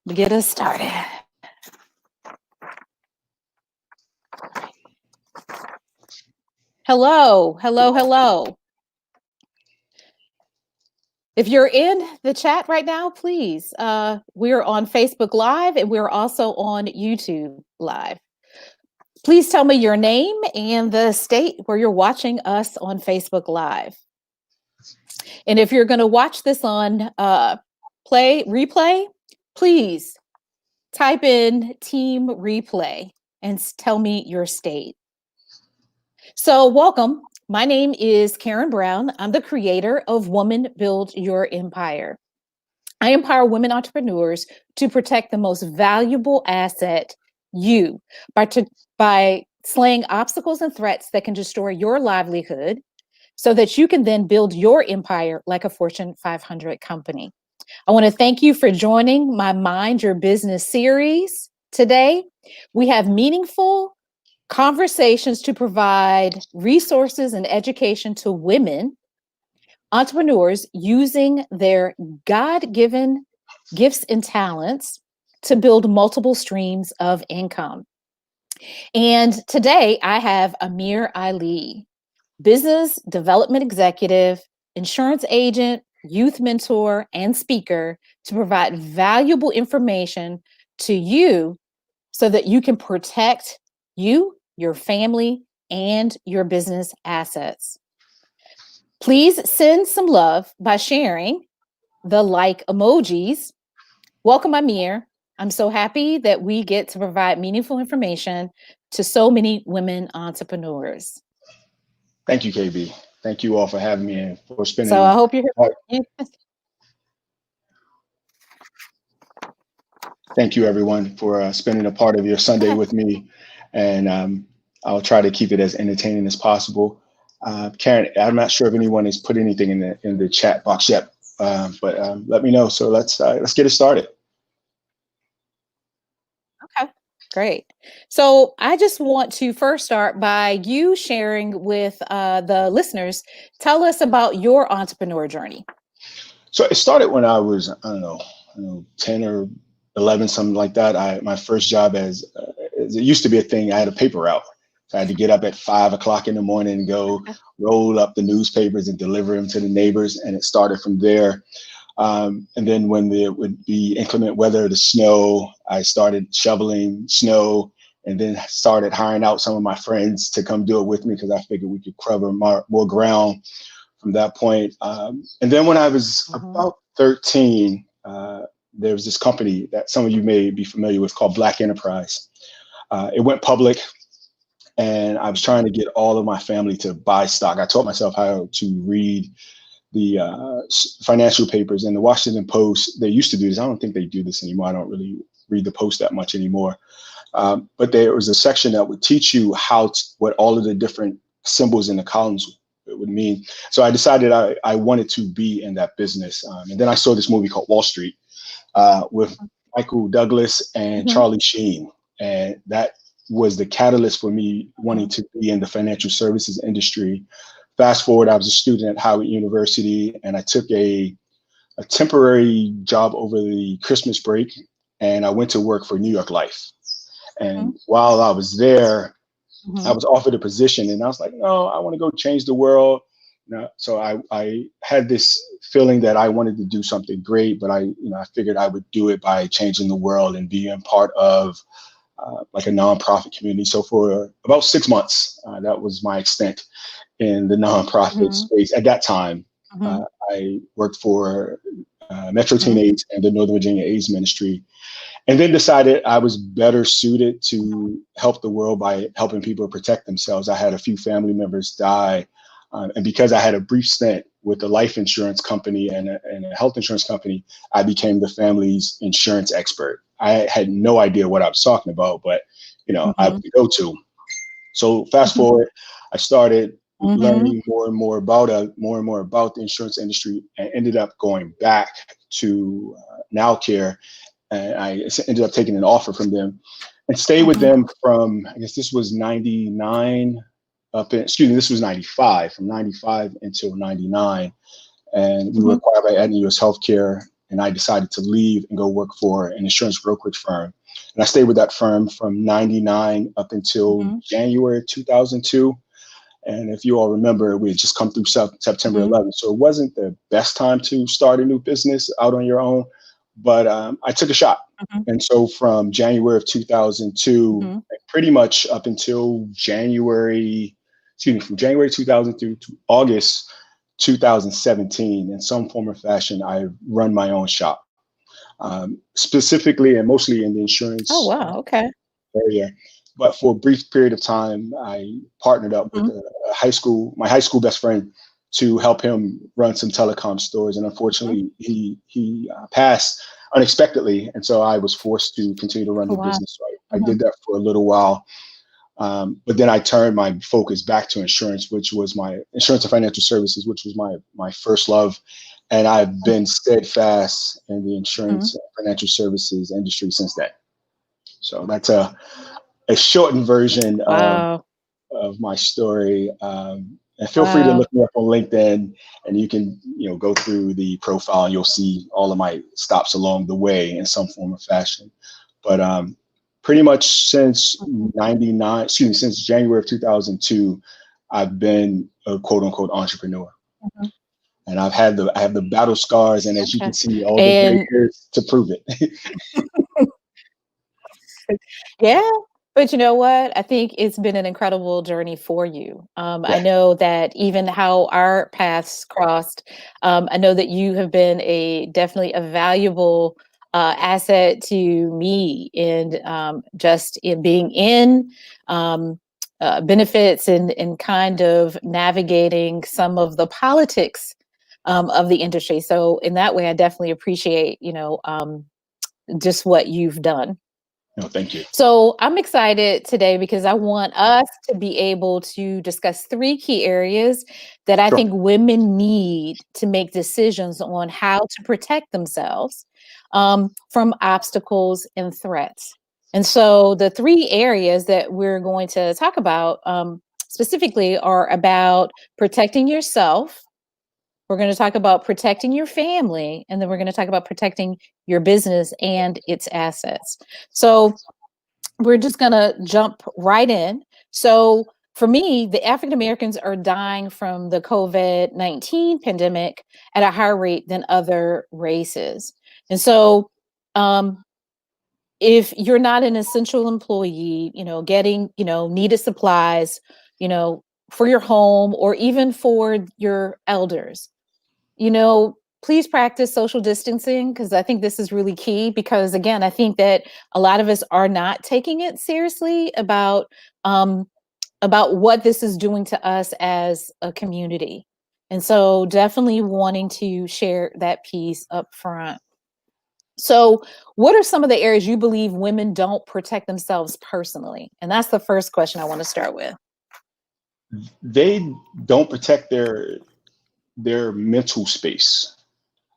to get us started. Hello, hello, hello. If you're in the chat right now, please, we're on Facebook Live and we're also on YouTube Live. Please tell me your name and the state where you're watching us on Facebook Live. And if you're going to watch this on replay, please type in Team Replay and tell me your state. So welcome. My name is Karen Brown. I'm the creator of Woman Build Your Empire. I empower women entrepreneurs to protect the most valuable asset, you, by slaying obstacles and threats that can destroy your livelihood so that you can then build your empire like a Fortune 500 company. I want to thank you for joining my Mind Your Business series today. We have meaningful conversations to provide resources and education to women entrepreneurs using their God-given gifts and talents to build multiple streams of income. And today I have Amir Ali, business development executive, insurance agent, youth mentor, and speaker to provide valuable information to you so that you can protect you, your family, and your business assets. Please send some love by sharing the like emojis. Welcome, Amir. I'm so happy that we get to provide meaningful information to so many women entrepreneurs. Thank you, KB. Thank you all for having me and for spending. So I hope you're here. Thank you, everyone, for spending a part of your Sunday with me. And I'll try to keep it as entertaining as possible. Karen, I'm not sure if anyone has put anything in the chat box yet, but let me know. So let's get it started. Okay, great. So I just want to first start by you sharing with the listeners. Tell us about your entrepreneur journey. So it started when I was, I don't know, 10 or 11, something like that. My first job as it used to be a thing. I had a paper route. So I had to get up at 5 o'clock in the morning and go roll up the newspapers and deliver them to the neighbors. And it started from there. And then when there would be inclement weather, the snow, I started shoveling snow and then started hiring out some of my friends to come do it with me because I figured we could cover more ground from that point. And then when I was about 13, there was this company that some of you may be familiar with called Black Enterprise. It went public and I was trying to get all of my family to buy stock. I taught myself how to read the financial papers, and the Washington Post, they used to do this. I don't think they do this anymore. I don't really read the Post that much anymore. But there was a section that would teach you what all of the different symbols in the columns would mean. So I decided I wanted to be in that business. And then I saw this movie called Wall Street with Michael Douglas and Charlie Sheen. And that was the catalyst for me wanting to be in the financial services industry. Fast forward, I was a student at Howard University, and I took a temporary job over the Christmas break, and I went to work for New York Life. And while I was there, I was offered a position, and I was like, no, I want to go change the world. So I had this feeling that I wanted to do something great, but I figured I would do it by changing the world and being part of like a nonprofit community. So for about 6 months, that was my extent in the nonprofit space. At that time, I worked for Metro Teen AIDS and the Northern Virginia AIDS Ministry, and then decided I was better suited to help the world by helping people protect themselves. I had a few family members die, and because I had a brief stint with a life insurance company and a health insurance company, I became the family's insurance expert. I had no idea what I was talking about, but I would go to. So fast forward, I started learning more and more about the insurance industry, and ended up going back to NowCare, and I ended up taking an offer from them and stayed with them from, I guess this was 99 this was 95, from 95 until 99. And we were acquired by Aetna US Healthcare. and I decided to leave and go work for an insurance brokerage firm. And I stayed with that firm from 99 up until Mm-hmm. January 2002. And if you all remember, we had just come through September Mm-hmm. 11th. So it wasn't the best time to start a new business out on your own, but I took a shot. Mm-hmm. And so from January of 2002, Mm-hmm. pretty much up until from January 2002 to August 2017, in some form or fashion, I run my own shop, specifically and mostly in the Oh, insurance wow. Okay. area. But for a brief period of time, I partnered up with Mm-hmm. my high school best friend, to help him run some telecom stores. And unfortunately, he passed unexpectedly. And so I was forced to continue to run Oh, the wow. business. So I Mm-hmm. did that for a little while. But then I turned my focus back to insurance, which was my insurance and financial services, which was my first love. And I've been steadfast in the Mm-hmm. insurance and financial services industry since then. So that's a shortened version Wow. of my story. And feel free to Wow. look me up on LinkedIn, and you can, go through the profile and you'll see all of my stops along the way in some form or fashion. But pretty much since since January of 2002, I've been a quote unquote entrepreneur. Mm-hmm. And I have the battle scars, and as you can Okay. see, all the gray And hairs to prove it. yeah, but you know what? I think it's been an incredible journey for you. I Yeah. know that even how our paths crossed, I know that you have been definitely a valuable asset to me in just in being in benefits and kind of navigating some of the politics of the industry. So in that way, I definitely appreciate, just what you've done. No, thank you. So I'm excited today because I want us to be able to discuss three key areas that I Sure. think women need to make decisions on how to protect themselves from obstacles and threats. And so the three areas that we're going to talk about specifically are about protecting yourself. We're going to talk about protecting your family, and then we're going to talk about protecting your business and its assets. So we're just going to jump right in. So, for me, the African Americans are dying from the COVID-19 pandemic at a higher rate than other races. And so, um, if you're not an essential employee, getting, needed supplies, you know, for your home or even for your elders, please practice social distancing because I think this is really key. Because again, I think that a lot of us are not taking it seriously about what this is doing to us as a community, and so definitely wanting to share that piece up front. So, what are some of the areas you believe women don't protect themselves personally? And that's the first question I want to start with. They don't protect their mental space.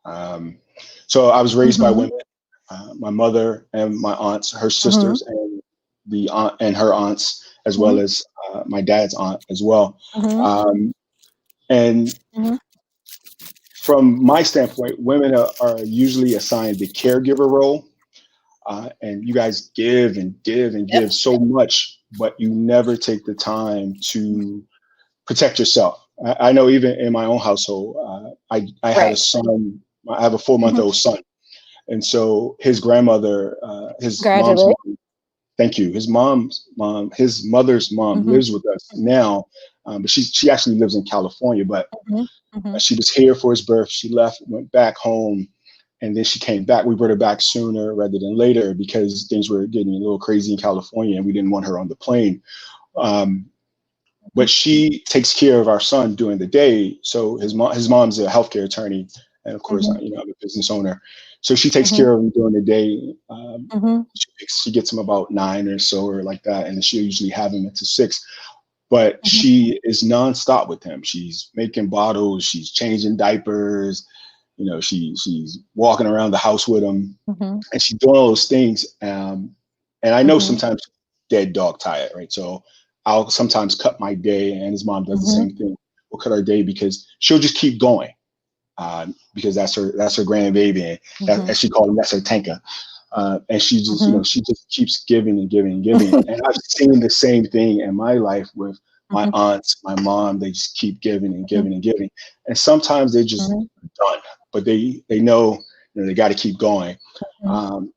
Um, so I was raised by Mm-hmm. women, my mother and my aunts, her Mm-hmm. sisters, and the aunt and her aunts, as well Mm-hmm. as my dad's aunt as well. Mm-hmm. Um, and Mm-hmm. from my standpoint, women are usually assigned the caregiver role. And you guys give and give and Yep. give so much, but you never take the time to protect yourself. I know even in my own household, I had a Right. son. I have a 4 month Mm-hmm. old son, and so his grandmother, his mom's Gradually. mom, thank you, his mother's mom Mm-hmm. lives with us now, but she actually lives in California. But Mhm, mhm, she was here for his birth. She left, went back home, and then she came back. We brought her back sooner rather than later because things were getting a little crazy in California, and we didn't want her on the plane. Um, mhm, but she takes care of our son during the day. So his mom's a healthcare attorney, and of course, mhm, I'm a business owner. So she takes mhm, care of him during the day. mhm, She gets him about 9 or so, or like that, and she'll usually have him until 6. But mhm, she is nonstop with him. She's making bottles, she's changing diapers. She's walking around the house with him, mhm, and she's doing all those things. And I know mhm, sometimes dead dog tired, right? So I'll sometimes cut my day, and his mom does the mhm, same thing. We'll cut our day because she'll just keep going. because that's her grandbaby, and Mhm. as she called him, that's her tanker. And she just, Mhm. she just keeps giving and giving and giving. And I've seen the same thing in my life with my Mhm. aunts, my mom. They just keep giving and Mhm. giving and giving. And sometimes they just Mhm. done, but they know, they got to keep going. Mhm. Um,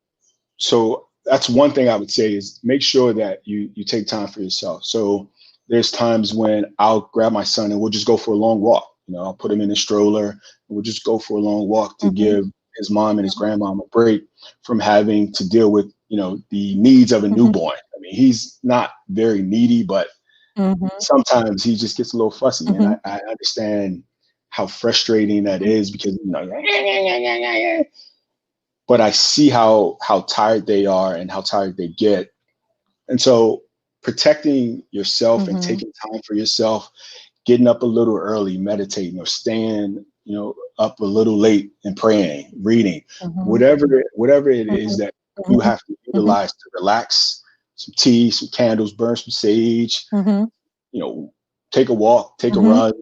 so that's one thing I would say is make sure that you take time for yourself. So there's times when I'll grab my son and we'll just go for a long walk. I'll put him in a stroller and we'll just go for a long walk to Mhm. give his mom and his grandmom a break from having to deal with, the needs of a Mhm. newborn. I mean, he's not very needy, but Mhm. sometimes he just gets a little fussy, and Mhm. I understand how frustrating that Mhm. is because but I see how tired they are and how tired they get. And so protecting yourself and Mhm. taking time for yourself, getting up a little early, meditating, or staying, up a little late and praying, reading, Mhm. whatever it is Mhm. that you Mhm. have to Mhm. utilize to relax, some tea, some candles, burn some sage, Mhm. you know, take a walk, take a Mhm. run.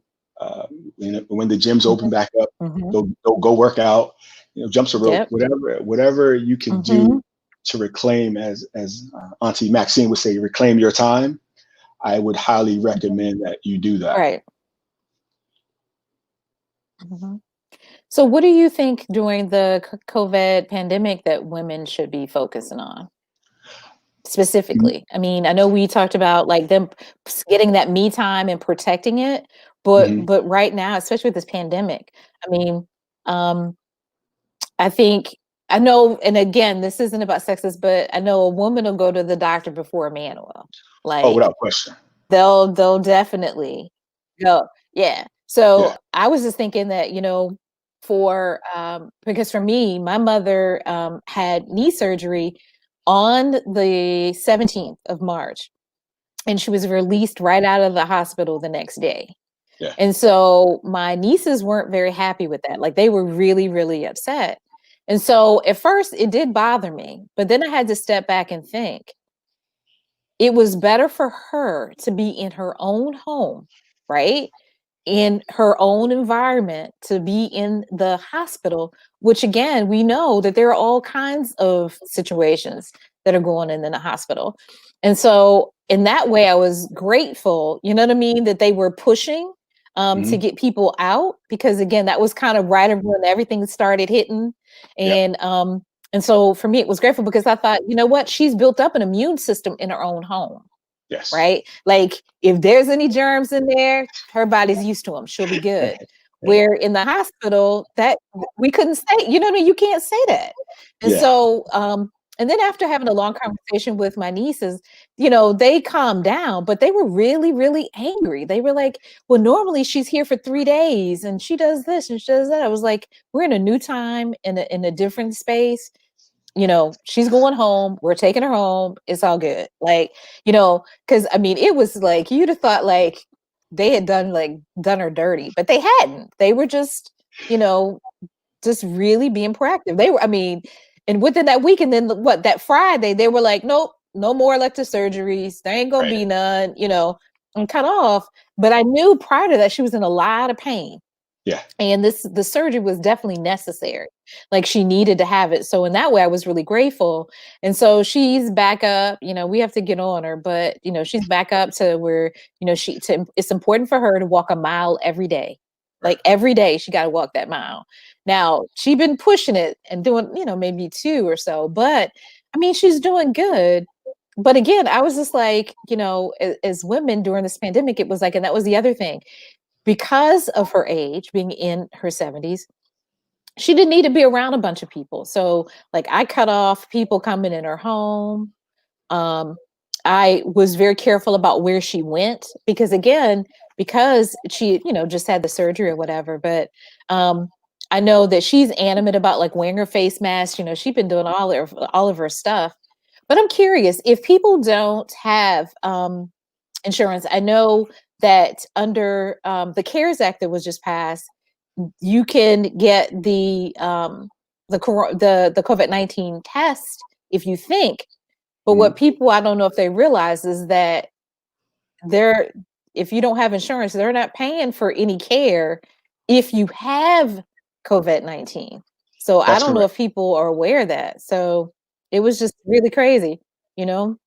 When the gyms open back up, Mhm. go work out. Jumps a rope, Yep. whatever you can do Mhm. to reclaim, as Auntie Maxine would say, reclaim your time. I would highly Mhm. recommend that you do that. Right. Mhm. So what do you think during the COVID pandemic that women should be focusing on specifically? I mean, I know we talked about like them getting that me time and protecting it, but Mm-hmm. right now, especially with this pandemic, I mean, um, I think I know, and again, this isn't about sexist, but I know a woman will go to the doctor before a man will. Oh, Like without question. they'll definitely go. Yeah. So Yeah, I was just thinking that, for because for me, my mother had knee surgery on the 17th of March, and she was released right out of the hospital the next day. yeah. And so my nieces weren't very happy with that. Like they were really, really upset. And so at first it did bother me, but then I had to step back and think it was better for her to be in her own home, right? In her own environment to be in the hospital, which again, we know that there are all kinds of situations that are going in the hospital. And so in that way, I was grateful, you know what I mean, that they were pushing to Mm-hmm. get people out because again, that was kind of right when everything started hitting. Yeah. And so for me, it was grateful because I thought, you know what, she's built up an immune system in her own home, Yes. right? Like if there's any germs in there, her body's used to them. She'll be good. Yeah. Where in the hospital, that we couldn't say, you can't say that. And Yeah. so, and then after having a long conversation with my nieces, they calmed down, but they were really, really angry. They were like, well, normally she's here for 3 days and she does this and she does that. I was like, we're in a new time in a different space. She's going home. We're taking her home. It's all good. Like, because I mean, it was like you'd have thought like they had done her dirty, but they hadn't. They were you know, just really being proactive. They were, I mean, and within that week, and then what that Friday, they were like, nope, no more elective surgeries. There ain't gonna Right. be none, and cut off. But I knew prior to that she was in a lot of pain Yeah. and the surgery was definitely necessary, like she needed to have it. So in that way I was really grateful. And so she's back up, we have to get on her, but she's back up to where it's important for her to walk a mile every day. Right. Like every day she got to walk that mile. Now she's been pushing it and doing maybe two or so, but I mean she's doing good. But again, I was just like, as women during this pandemic, it was like, and that was the other thing, because of her age, being in her 70s, she didn't need to be around a bunch of people. So, like, I cut off people coming in her home. Um, I was very careful about where she went because, again, because she, just had the surgery or whatever. But I know that she's animate about like wearing her face mask. She's been doing all of her stuff. But I'm curious if people don't have insurance. I know that under the CARES Act that was just passed, you can get the COVID-19 test if you think. But Mm-hmm. what people I don't know if they realize is that they're if you don't have insurance, they're not paying for any care if you have COVID-19. So I That's don't know correct. if people are aware of that. So it was just really crazy, you know,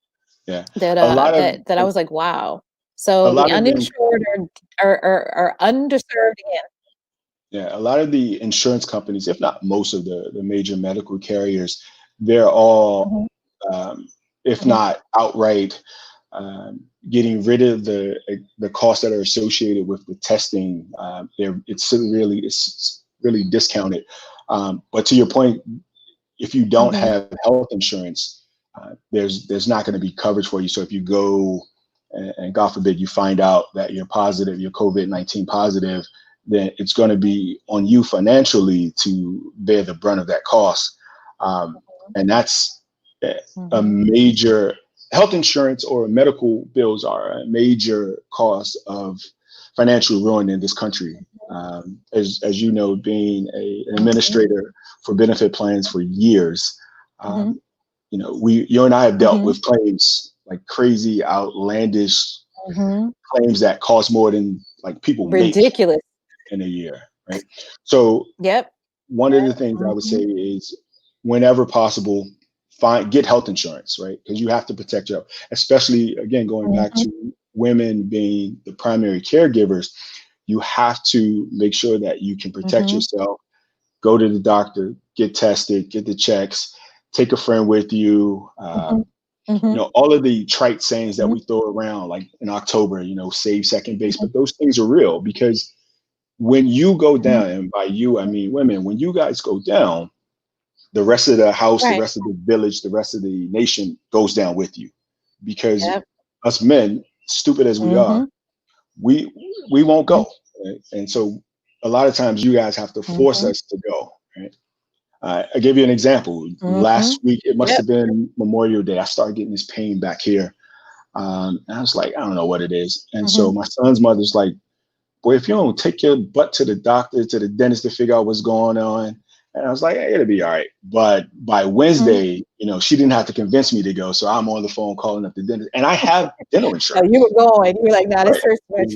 Yeah. that A lot of I was like, wow. a So the lot of them uninsured are underserved again. Yeah, a lot of the insurance companies, if not most of the major medical carriers, they're all, Mhm, um, if mhm, not outright, getting rid of the costs that are associated with the testing. It's really discounted. But to your point, if you don't mhm, have health insurance, there's not going to be coverage for you. So if you go and God forbid you find out that you're positive, you're COVID-19 positive, then it's going to be on you financially to bear the brunt of that cost. And that's a mhm, major health insurance or medical bills are a major cause of financial ruin in this country. As you know, being an mhm, administrator for benefit plans for years, mhm, you and I have dealt mhm, with claims like crazy, outlandish mhm. claims that cost more than like people make Ridiculous. in a year, right? So Yep. one of the things I would say Mhm, is whenever possible, get health insurance, right? Because you have to protect your, especially again, going back mhm, to women being the primary caregivers, you have to make sure that you can protect mhm, yourself, go to the doctor, get tested, get the checks, take a friend with you. mhm, mhm, All of the trite sayings that mhm, we throw around, like in October, save second base, mhm, but those things are real because when you go mhm. down, and by you, I mean women, when you guys go down, the rest of the house, the Right. rest of the village, the rest of the nation goes down with you because Yep. us men, stupid as we are, Mhm, we we won't mhm, go. Right? And so a lot of times you guys have to force mhm, us to go. Right? I give you an example. mhm. Last week, it must Yep. have been Memorial Day. I started getting this pain back here. And I was like, I don't know what it is. And so Mhm, my son's mother's like, boy, if you don't take your butt to the doctor, to the dentist to figure out what's going on. And I was like, hey, it'll be all right. But by mhm. Wednesday, she didn't have to convince me to go. So I'm on the phone calling up the dentist. And I have dental No, you were insurance, going. You were like, "No, this right? hurts much."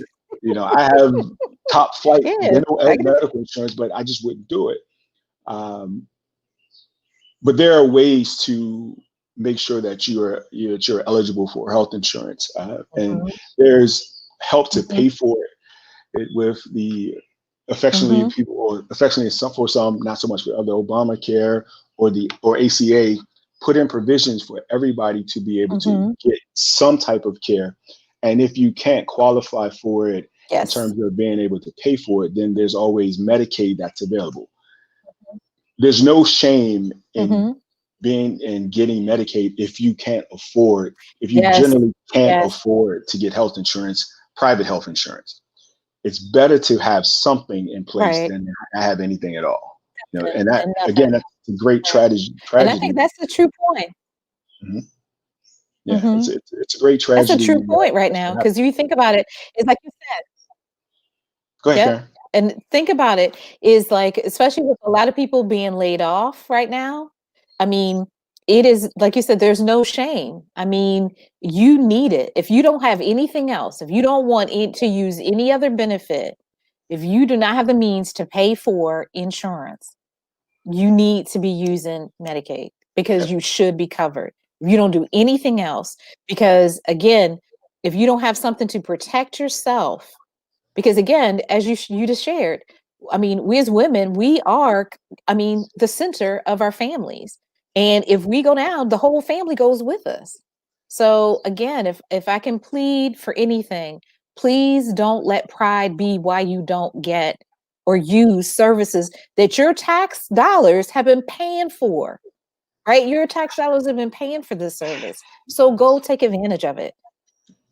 I have top flight Yeah, dental I and get it. medical insurance, but I just wouldn't do it. Um, but there are ways to make sure that you're eligible for health insurance. And Mhm, there's help to mhm, pay for it with the affectionately mhm, people or affectionately some for some, not so much for other Obamacare or ACA put in provisions for everybody to be able to mhm. get some type of care. And if you can't qualify for it in Yes. terms of being able to pay for it, then there's always Medicaid that's available. There's no shame in Mhm. being and getting Medicaid if you Yes. generally can't Yes. afford to get health insurance, private health insurance. It's better to have something in place Right. than not have anything at all. And that And again, nothing. that's a great Right. And I think tragedy. that's the true point. Mhm. Yeah, it's, Mhm. it's it's a great That's a tragedy. true point right That's now what because happened. you think about it, it's like you said. Go ahead, Yep. Karen. And think about it is like, especially with a lot of people being laid off right now. I mean, it is like you said, there's no shame. I mean, you need it. If you don't have anything else, if you don't want it to use any other benefit, if you do not have the means to pay for insurance, you need to be using Medicaid because Yep. you should be covered. If you don't do anything else, because again, if you don't have something to protect yourself, because again, as you just shared, I mean, we as women, we are, I mean, the center of our families. And if we go down, the whole family goes with us. So again, if I can plead for anything, please don't let pride be why you don't get or use services that your tax dollars have been paying for, right? Your tax dollars have been paying for this service. So go take advantage of it,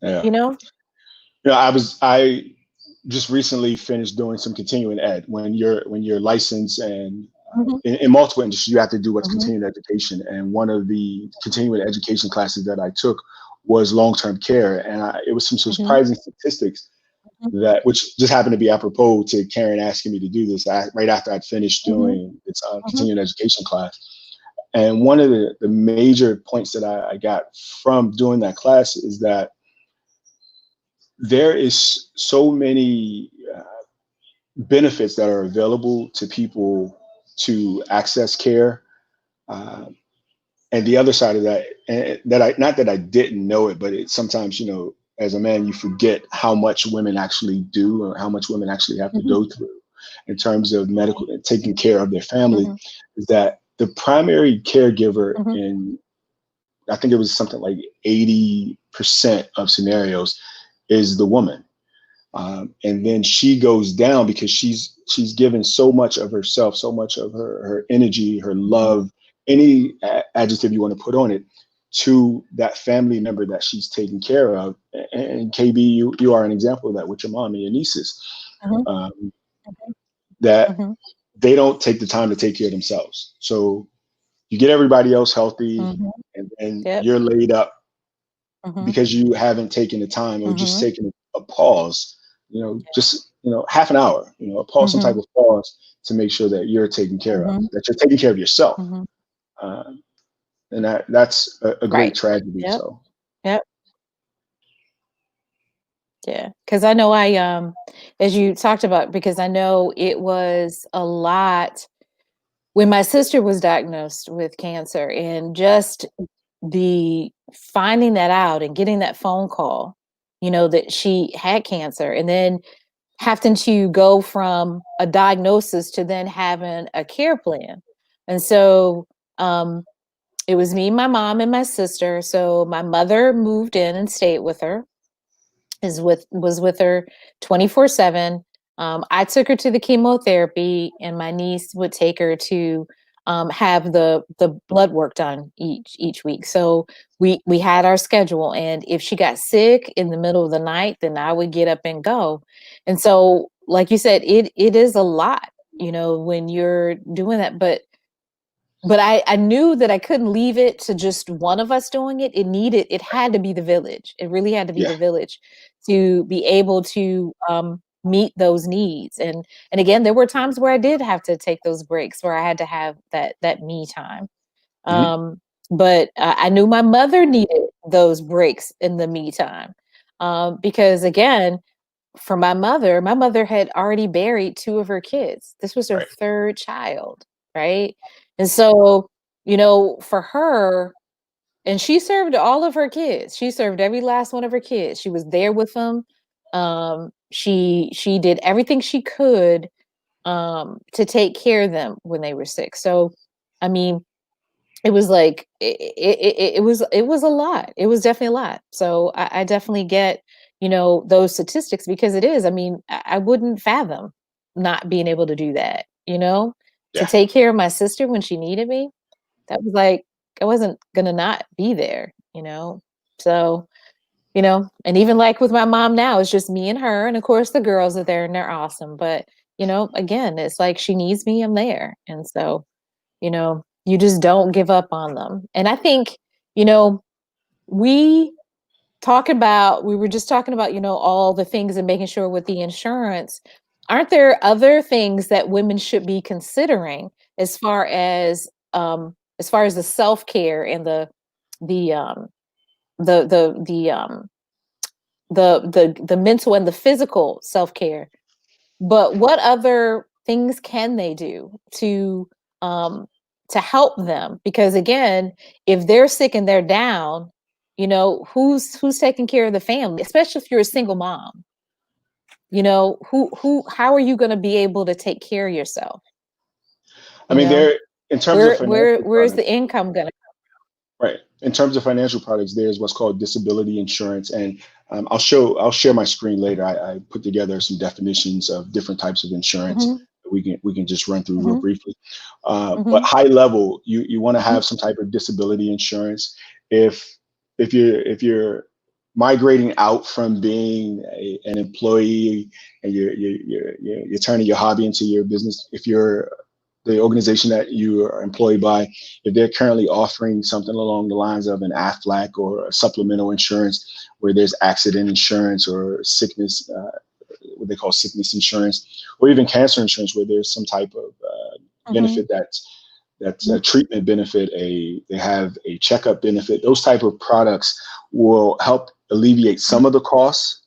Yeah. you know? I just recently finished doing some continuing ed. When you're licensed and Mhm, in multiple industries, you have to do what's mhm, continuing education. And one of the continuing education classes that I took was long-term care, and it was some mhm, surprising statistics mhm, that which just happened to be apropos to Karen asking me to do this right after I'd finished mhm, doing this mhm. continuing education class. And one of the major points that I got from doing that class is that there is so many benefits that are available to people to access care. Uh, and the other side of that, and that I, not that I didn't know it, but it sometimes, you know, as a man, you forget how much women actually do or how much women actually have to Mhm. go through in terms of medical and taking care of their family. Mhm. Is that the primary caregiver Mhm. in, I think it was something like 80% of scenarios, is the woman. And then she goes down because she's given so much of herself, so much of her energy, her love, any adjective you want to put on it, to that family member that she's taking care of. And KB, you are an example of that with your mom and your nieces, Mhm. um, that Mhm. they don't take the time to take care of themselves. So you get everybody else healthy, Mhm. and then Yep. you're laid up Mhm. because you haven't taken the time or just Mhm. taken a pause, just, half an hour, a pause, some type Mhm. of pause to make sure that you're taken care of, Mhm. that you're taking care of yourself. Mhm. Um, and that's a great Right. tragedy. Yep. So, Yep. Yeah. Because I know as you talked about, because I know it was a lot when my sister was diagnosed with cancer, and just the finding that out and getting that phone call, that she had cancer, and then having to go from a diagnosis to then having a care plan. And so um, it was me, my mom, and my sister. So my mother moved in and stayed with her, was with her 24/7. I took her to the chemotherapy, and my niece would take her to have the blood work done each week. So we had our schedule, and if she got sick in the middle of the night, then I would get up and go. And so, like you said, it is a lot, when you're doing that. But I knew that I couldn't leave it to just one of us doing it. It had to be the village. It really had to be yeah. the village to be able to meet those needs. And again, there were times where I did have to take those breaks, where I had to have that me time. Hmm. Um, but I knew my mother needed those breaks in the me time, because again, for my mother had already buried two of her kids. This was her Right. third child, right? And so, for her, and she served all of her kids. She served every last one of her kids. She was there with them. She did everything she could to take care of them when they were sick. So, I mean, it was like it was a lot. It was definitely a lot. So I definitely get, those statistics, because it is. I mean, I wouldn't fathom not being able to do that, to Yeah. take care of my sister when she needed me. That was like, I wasn't gonna not be there. So, and even like with my mom now, it's just me and her, and of course the girls are there and they're awesome. But, again, it's like she needs me, I'm there. And so, you just don't give up on them. And I think, you know, we we were just talking about, all the things and making sure with the insurance. Aren't there other things that women should be considering as far as the self-care and the the the the the mental and the physical self-care? But what other things can they do um to help them? Because again, if they're sick and they're down, who's taking care of the family, especially if you're a single mom? Who how are you going to be able to take care of yourself? I You mean, know, there, in terms of financial where's products, the income going to right. In terms of financial products, there's what's called disability insurance, and I'll share my screen later. I put together some definitions of different types of insurance. come? We can just run through real Hmm. briefly. But Hmm. high level, you want to Hmm. have some type of disability insurance. If you're migrating out from being an employee, and you're turning your hobby into your business, if you're the organization that you are employed by, if they're currently offering something along the lines of an AFLAC or a supplemental insurance where there's accident insurance or sickness, what they call sickness insurance, or even cancer insurance where there's some type of Hmm. benefit that's a treatment benefit, they have a checkup benefit. Those type of products will help alleviate some of the costs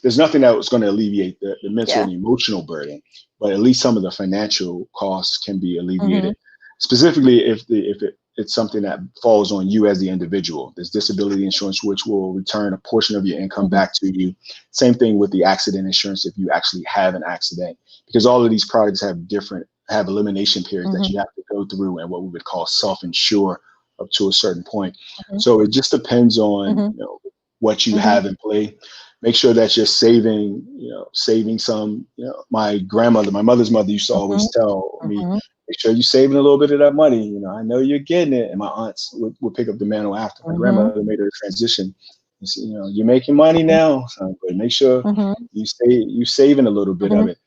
There's nothing that was going to alleviate the mental Yeah. and emotional burden, but at least some of the financial costs can be Mm-hmm. alleviated. Specifically, it's something that falls on you as the individual. There's disability insurance, which will return a portion of your income Mm-hmm. back to you. Same thing with the accident insurance if you actually have an accident, because all of these products have elimination periods that Mm-hmm. you have to go through and what we would call self-insure up to a certain point. Mm-hmm. So it just depends on Mm-hmm. what you Mm-hmm. have in play. Make sure that you're saving some. My grandmother, my mother's mother used to always tell me, Mm-hmm. make sure you're saving a little bit of that money. I know you're getting it. And my aunts would pick up the mantle after. My Mm-hmm. grandmother made her transition. And said, you're making money now, son, but make sure Mm-hmm. you saving a little bit of Mm-hmm. it.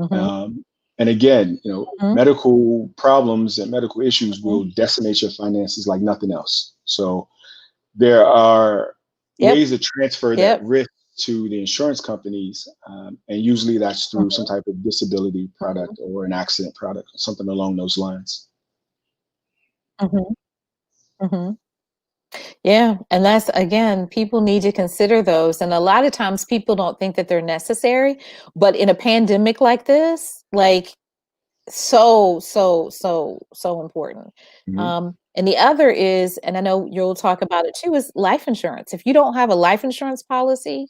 Mm-hmm. And again, Mm-hmm. medical problems and medical issues Mm-hmm. will decimate your finances like nothing else. So there are Yep. ways to transfer that Yep. risk to the insurance companies, and usually that's through some Mm-hmm. type of disability product or an accident product, something along those lines. Mm-hmm. Mm-hmm. Yeah. And that's, again, people need to consider those. And a lot of times people don't think that they're necessary, but in a pandemic like this, like, so important. Mhm. And the other is, and I know you'll talk about it too, is life insurance. If you don't have a life insurance policy,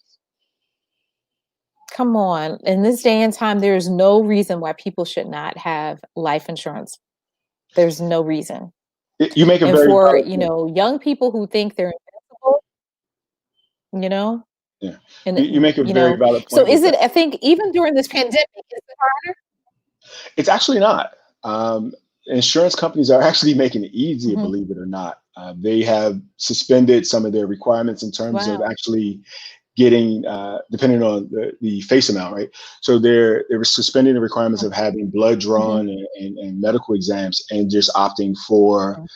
come on. In this day and time, there's no reason why people should not have life insurance. There's no reason. You make a And very for, valid point. young people who think they're invincible, you know, Yeah, and you make a you very know, valid so point with is it, that. I think even during this pandemic, is it harder? It's actually not. Insurance companies are actually making it easier, Mhm. believe it or not. They have suspended some of their requirements in terms of Wow. actually getting, depending on the face amount, right? So they were suspending the requirements of having blood Mhm. drawn and medical exams, and just opting for Mhm.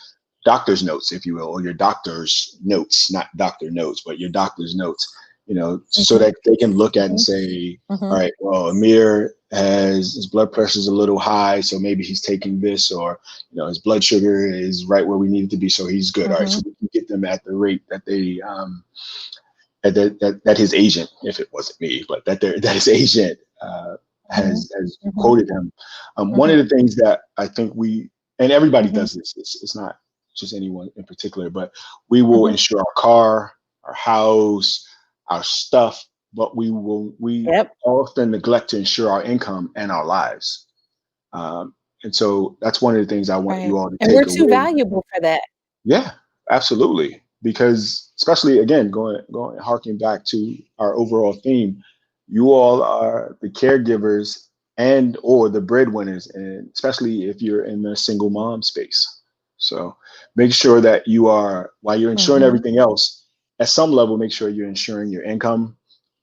doctor's notes, if you will, or your doctor's notes, not doctor notes, but your doctor's notes, so Mhm. that they can look at and Mhm. say, all Mhm. right, well, Amir has his blood pressure is a little high, so maybe he's taking this, or his blood sugar is right where we need it to be, so he's good. All right, Mhm. so we can get them at the rate that they that his agent, if it wasn't me, but that his agent Mhm. has Mhm. quoted him. One of Mhm. the things that I think and everybody Mhm. does this. It's not just anyone in particular, but we will Mhm. insure our car, our house, our stuff, but we Yep. often neglect to insure our income and our lives. Um, and so that's one of the things I want Right. you all to And we're take too away. valuable for that. Yeah, absolutely. Because especially again, going harking back to our overall theme, you all are the caregivers and or the breadwinners, and especially if you're in the single mom space. So make sure that you are, while you're insuring Mhm. everything else, at some level, make sure you're insuring your income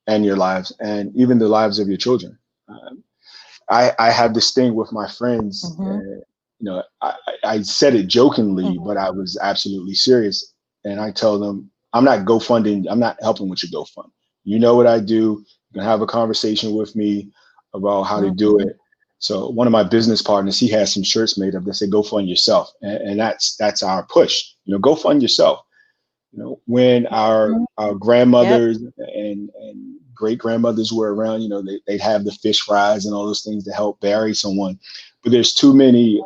and your lives and even the lives of your children. Um, I have this thing with my friends. Mhm. I said it jokingly, Mhm. but I was absolutely serious. And I tell them, I'm not GoFunding. I'm not helping with your GoFund. You know what I do. You can have a conversation with me about how to do Mhm. it. So one of my business partners, he has some shirts made up that say "Go fund yourself," and that's our push. Go fund yourself. When our Mhm. Yep. grandmothers and great grandmothers were around, they'd have the fish fries and all those things to help bury someone. But there's too many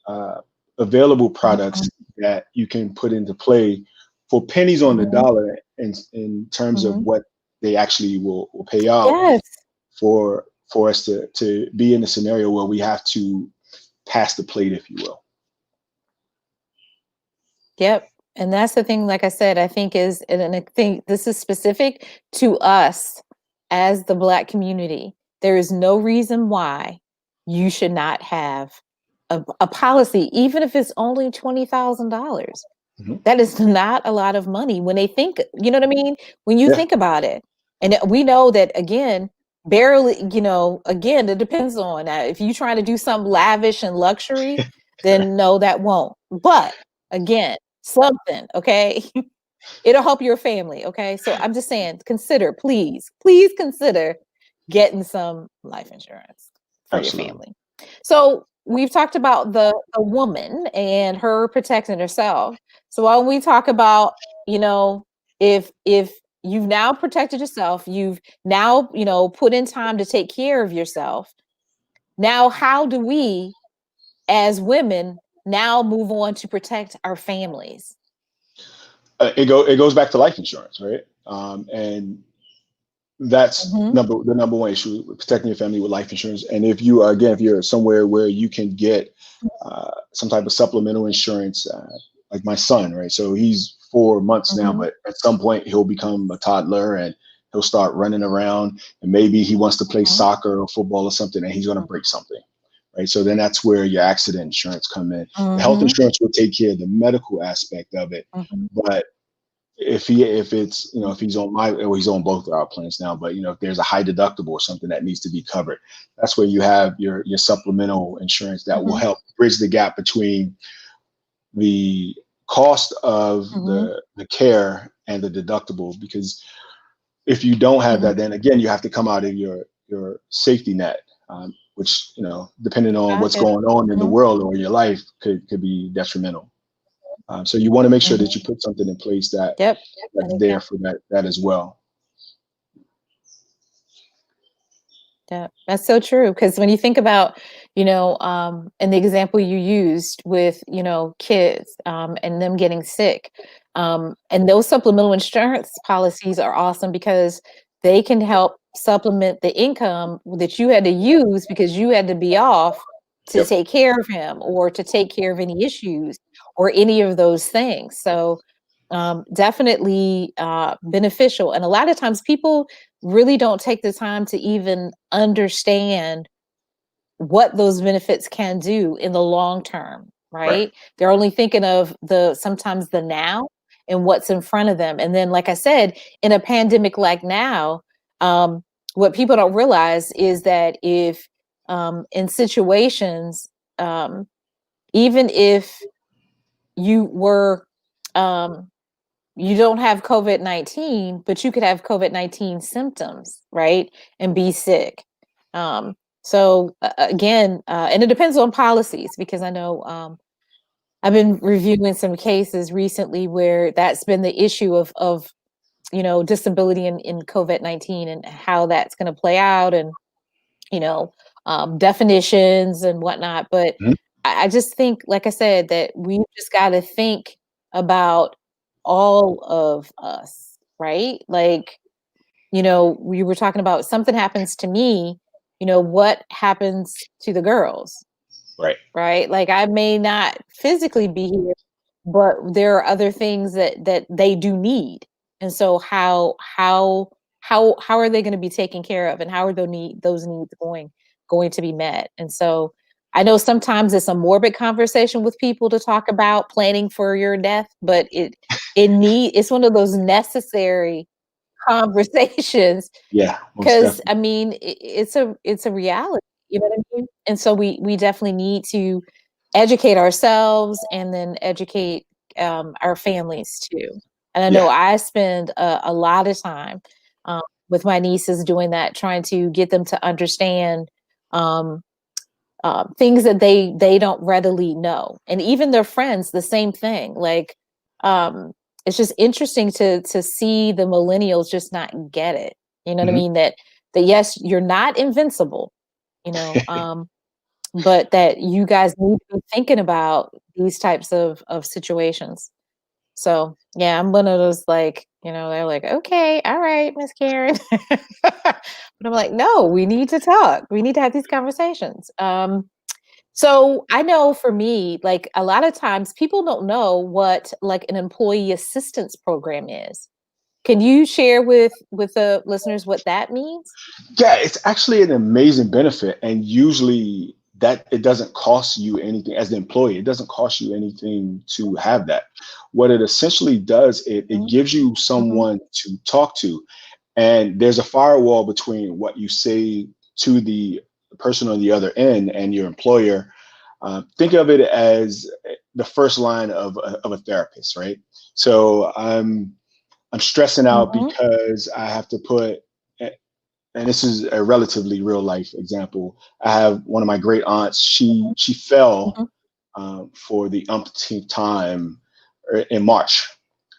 uh, available Mhm. products that you can put into play for pennies on the Mhm. dollar in terms of Mhm. what they actually will pay out Yes. for us to be in a scenario where we have to pass the plate, if you will. Yep. And that's the thing, like I said, I think is, and I think this is specific to us as the Black community. There is no reason why you should not have a policy, even if it's only $20,000. Mhm. That is not a lot of money when they think, you know what I mean? When you Yeah, think about it. And we know that, again, barely, again, it depends on if you're trying to do something lavish and luxury, then no, that won't. But again, something, okay? It'll help your family, okay? So I'm just saying, consider, please consider getting some life insurance for your absolutely. family. So we've talked about the woman and her protecting herself. So why don't we talk about, you know, if you've now protected yourself. You've now, put in time to take care of yourself. Now, how do we as women now move on to protect our families? It goes back to life insurance, right? And that's Mm-hmm. the number one issue: protecting your family with life insurance. And if you are, again, if you're somewhere where you can get some type of supplemental insurance, like my son, right? So he's 4 months now, Mm-hmm. but at some point he'll become a toddler and he'll start running around, and maybe he wants to play soccer or football or something, and he's going to break something. Right. So then that's where your accident insurance come in. The health Mm-hmm. insurance will take care of the medical aspect of it. Mm-hmm. But if it's, if he's on he's on both of our plans now, but if there's a high deductible or something that needs to be covered, that's where you have your supplemental insurance that will Mm-hmm. help bridge the gap between the cost of Mm-hmm. the care and the deductible. Because if you don't have Mm-hmm. that, then again, you have to come out of your safety net, which, depending on what's Gotcha. going on in the Mm-hmm. world or your life, could be detrimental. So you want to make sure Mm-hmm. that you put something in place that's Yep. That makes there sense. for that as well. Yeah, that's so true. Because when you think about, and the example you used with, kids, and them getting sick, and those supplemental insurance policies are awesome because they can help supplement the income that you had to use because you had to be off to Yep. take care of him or to take care of any issues or any of those things. So definitely beneficial. And a lot of times people really don't take the time to even understand what those benefits can do in the long term, Right. right? They're only thinking of sometimes the now and what's in front of them. And then, like I said, in a pandemic like now, what people don't realize is that if in situations, even if you were you don't have COVID-19, but you could have COVID-19 symptoms, right? And be sick. Again, and it depends on policies because I know I've been reviewing some cases recently where that's been the issue of disability in COVID-19 and how that's going to play out and you know, definitions and whatnot. But Mhm. I just think, like I said, that we just got to think about all of us, right? Like, we were talking about something happens to me, what happens to the girls, Right. right? Like, I may not physically be here, but there are other things that they do need. And so how are they going to be taken care of and how are those needs going to be met? And so I know sometimes it's a morbid conversation with people to talk about planning for your death, but it's one of those necessary conversations Yeah. Most because I definitely. mean it's a reality, you know what I mean? And so we definitely need to educate ourselves and then educate our families too. And I know Yeah. I spend a lot of time with my nieces doing that, trying to get them to understand um, things that they don't readily know, and even their friends, the same thing. Like it's just interesting to see the millennials just not get it. You know what I Hmm. mean? That yes, you're not invincible. But that you guys need to be thinking about these types of situations. So yeah, I'm one of those like, they're like, okay, all right, Miss Karen. But I'm like, no, we need to talk. We need to have these conversations. So I know for me, like a lot of times people don't know what like an employee assistance program is. Can you share with the listeners what that means? Yeah, it's actually an amazing benefit, and usually that it doesn't cost you anything as the employee. It doesn't cost you anything to have that. What it essentially does, it Mhm, gives you mhm, someone to talk to, and there's a firewall between what you say to the person on the other end and your employer. Think of it as the first line of a therapist, right? So I'm stressing out mhm, because I have to put, and this is a relatively real life example. I have one of my great aunts. She fell mhm, for the umpteenth time in March,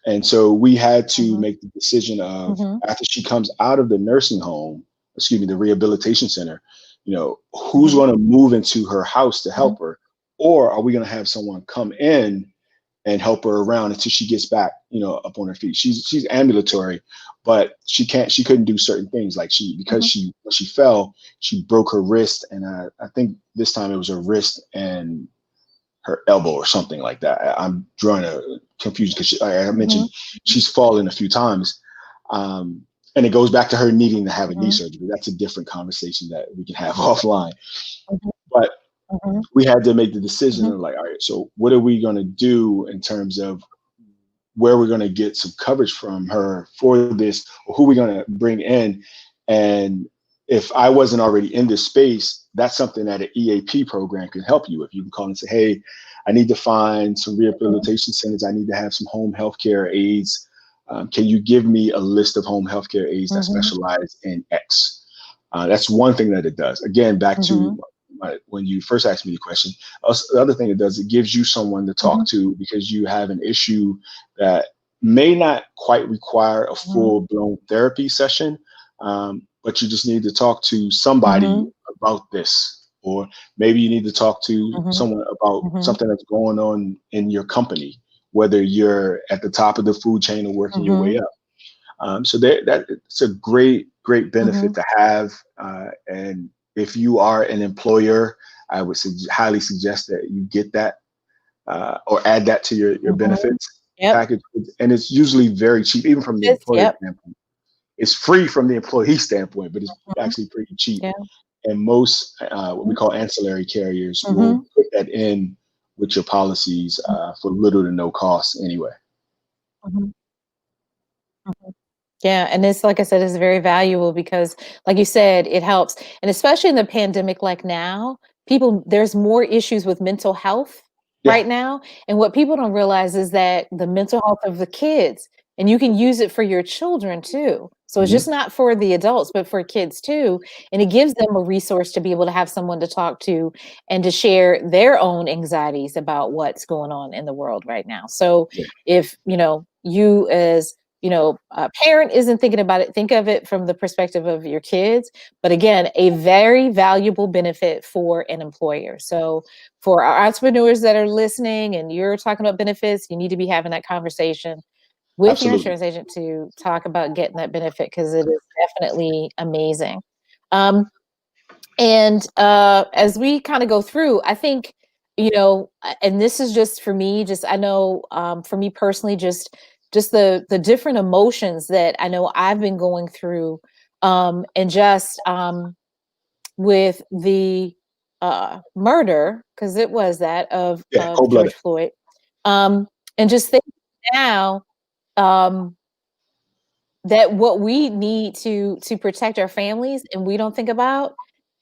And so we had to Mhm. make the decision of, Mhm. after she comes out of the nursing home, excuse me, the rehabilitation center, who's Mhm. going to move into her house to Mhm. help her? Or are we going to have someone come in and help her around until she gets back, up on her feet? She's ambulatory, but she couldn't do certain things. Like Mhm. when she fell, she broke her wrist. And I think this time it was her wrist and her elbow or something like that. I'm drawing a confusion because I mentioned Mhm. she's fallen a few times. Um, and it goes back to her needing to have a knee Mhm. surgery. That's a different conversation that we can have offline. Mhm. But Mhm. we had to make the decision Mhm. of like, all right, so what are we going to do in terms of where we're going to get some coverage from her for this, or who we're going to bring in? And if I wasn't already in this space, that's something that an EAP program can help you with. You can call and say, hey, I need to find some rehabilitation centers. I need to have some home healthcare aides. Can you give me a list of home healthcare aides that Mhm. specialize in X? That's one thing that it does. Again, back to Mhm. when you first asked me the question. The other thing it does, it gives you someone to talk Mhm. to because you have an issue that may not quite require a Mhm. full blown therapy session, but you just need to talk to somebody Mhm. about this. Or maybe you need to talk to Mhm. someone about Mhm. something that's going on in your company, whether you're at the top of the food chain or working your way Mhm. up. So that it's a great benefit Mhm. to have. And if you are an employer, I would highly suggest that you get that or add that to your Mhm. benefits Yep. package. And it's usually very cheap, even from the employer Yep. standpoint. It's free from the employee standpoint, but it's Mhm. actually pretty cheap. Yeah. And most what we Mhm. call ancillary carriers will Mhm. put that in with your policies for little to no cost anyway. Mhm. Mhm. Yeah, and it's like I said, it's very valuable because, like you said, it helps, and especially in the pandemic, like now, there's more issues with mental health Yeah. right now, and what people don't realize is that the mental health of the kids, and you can use it for your children too. So it's just Mhm. not for the adults, but for kids too, and it gives them a resource to be able to have someone to talk to and to share their own anxieties about what's going on in the world right now. So Yeah. if you as a parent isn't thinking about it, think of it from the perspective of your kids. But again, a very valuable benefit for an employer. So for our entrepreneurs that are listening and you're talking about benefits, you need to be having that conversation with your Absolutely. insurance agent to talk about getting that benefit because it is definitely amazing. Um, and as we kind of go through, I think, and this is just for me, just I know for me personally, just the different emotions that I know I've been going through, and just with the murder, because it was that Yeah. of Cold blooded. George Floyd, um, and just think now. Um, that what we need to protect our families and we don't think about,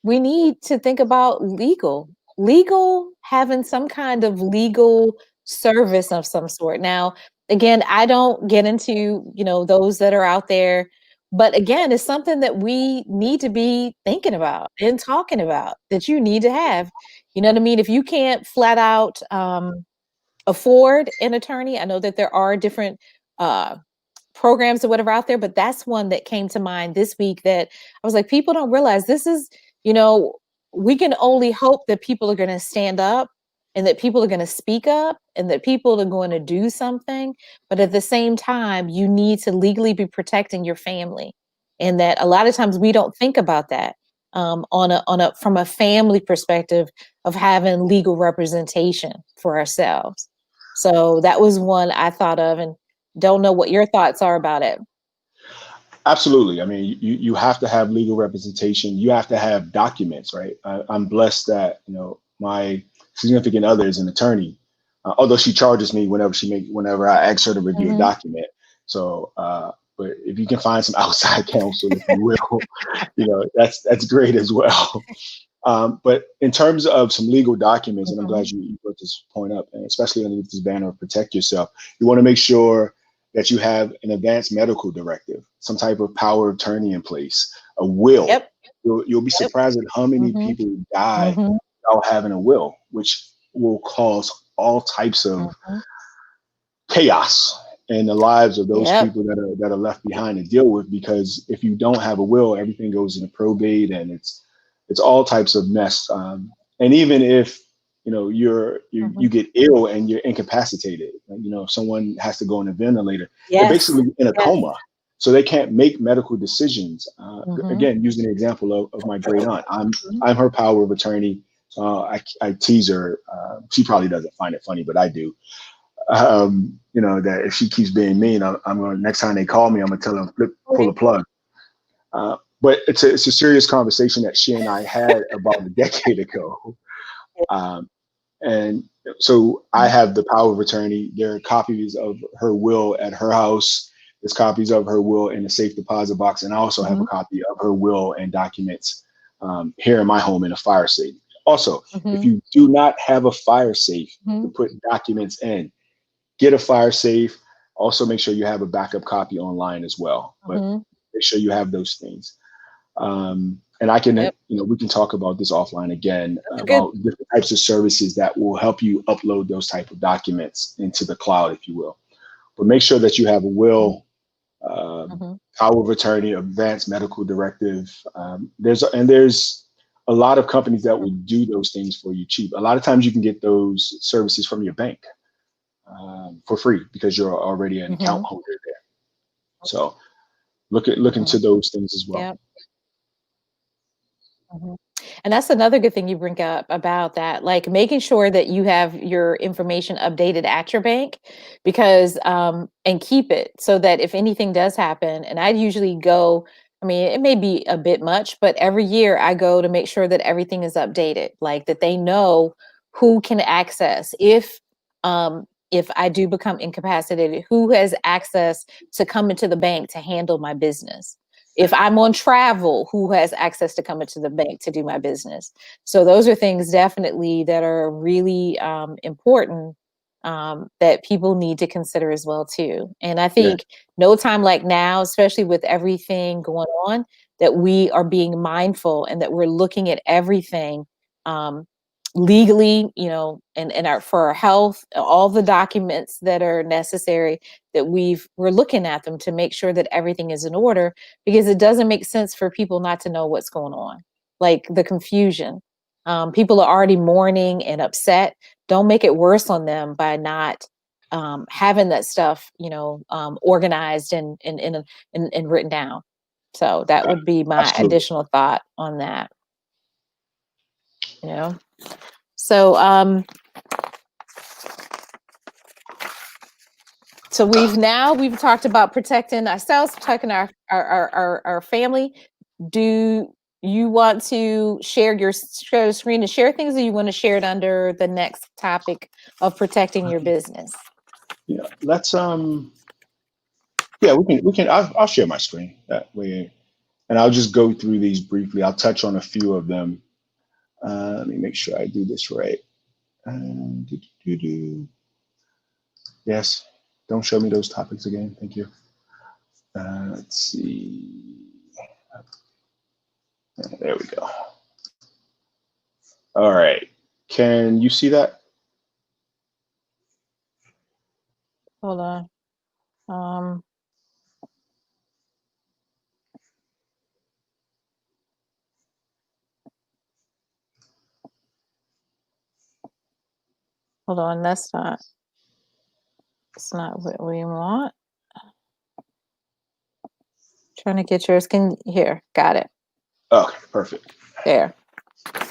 we need to think about legal having some kind of legal service of some sort. Now again, I don't get into those that are out there, but again, it's something that we need to be thinking about and talking about, that you need to have, you know what I mean, if you can't flat out afford an attorney. I know that there are different uh programs or whatever out there, but that's one that came to mind this week that I was like, people don't realize this is, you know, we can only hope that people are going to stand up and that people are going to speak up and that people are going to do something. But at the same time, you need to legally be protecting your family. And that a lot of times we don't think about that from a family perspective of having legal representation for ourselves. So that was one I thought of, and don't know what your thoughts are about it. Absolutely. I mean, you have to have legal representation. You have to have documents, right? I'm blessed that my significant other is an attorney, although she charges me whenever I ask her to review a Mhm. document. So, but if you can find some outside counsel, if you will, that's great as well. But in terms of some legal documents, and I'm Mhm. glad you brought this point up, and especially underneath this banner of protect yourself, you want to make sure that you have an advanced medical directive, some type of power of attorney in place, a will. Yep. You'll be Yep. surprised at how many Mhm. people die Mhm. without having a will, which will cause all types of Mhm. chaos and the lives of those Yep. people that are left behind to deal with. Because if you don't have a will, everything goes into probate, and it's all types of mess. And even if you Mhm. get ill and you're incapacitated, if someone has to go on a ventilator, they're Yes. basically in a Yes. coma, so they can't make medical decisions. Mhm. Again, using the example of my great aunt, Mhm. I'm her power of attorney. I tease her. She probably doesn't find it funny, but I do. That if she keeps being mean, I'm going, next time they call me, I'm gonna tell them pull the plug. But it's a serious conversation that she and I had about a decade ago. Um, and so I Mhm. have the power of attorney. There are copies of her will at her house. There's copies of her will in the safe deposit box, and I also have a Mhm. copy of her will and documents here in my home in a fire safe. Also, if Mhm. you do not have a fire safe to Mhm. put documents in, get a fire safe. Also, make sure you have a backup copy online as well. But Mhm. make sure you have those things. And I can, Yep. we can talk about this offline again That's a good. about different types of services that will help you upload those type of documents into the cloud, if you will. But make sure that you have a Mhm. will, Mhm. power of attorney, advanced medical directive. There's a lot of companies that will do those things for you cheap. A lot of times you can get those services from your bank for free because you're already an account Mhm. holder there. So look into Mhm. those things as well. Yep. Mhm. And that's another good thing you bring up about that, like making sure that you have your information updated at your bank, because and keep it so that if anything does happen, and I usually go, I mean, it may be a bit much, but every year I go to make sure that everything is updated, like that they know who can access if I do become incapacitated, who has access to come into the bank to handle my business. If I'm on travel, who has access to come into the bank to do my business. So those are things definitely that are really important, that people need to consider as well too. And I Yeah, think no time like now, especially with everything going on, that we are being mindful and that we're looking at everything um, legally, and our for our health, all the documents that are necessary, that we're looking at them to make sure that everything is in order, because it doesn't make sense for people not to know what's going on, like the confusion. People are already mourning and upset. Don't make it worse on them by not having that stuff, organized and written down. So that would be my absolutely. additional thought on that. You know. So we've talked about protecting ourselves, protecting our family. Do you want to share the screen and share things, or you want to share it under the next topic of protecting your business? Yeah, let's yeah, we can I'll share my screen that way, and I'll just go through these briefly. I'll touch on a few of them. Let me make sure I do this right. Do, do, do, do. Yes, don't show me those topics again. Thank you. Let's see. There we go. All right. Can you see that? Hold on. Um, Hold on. It's not what we want. Trying to get yours. Here, got it. Okay, perfect. There. All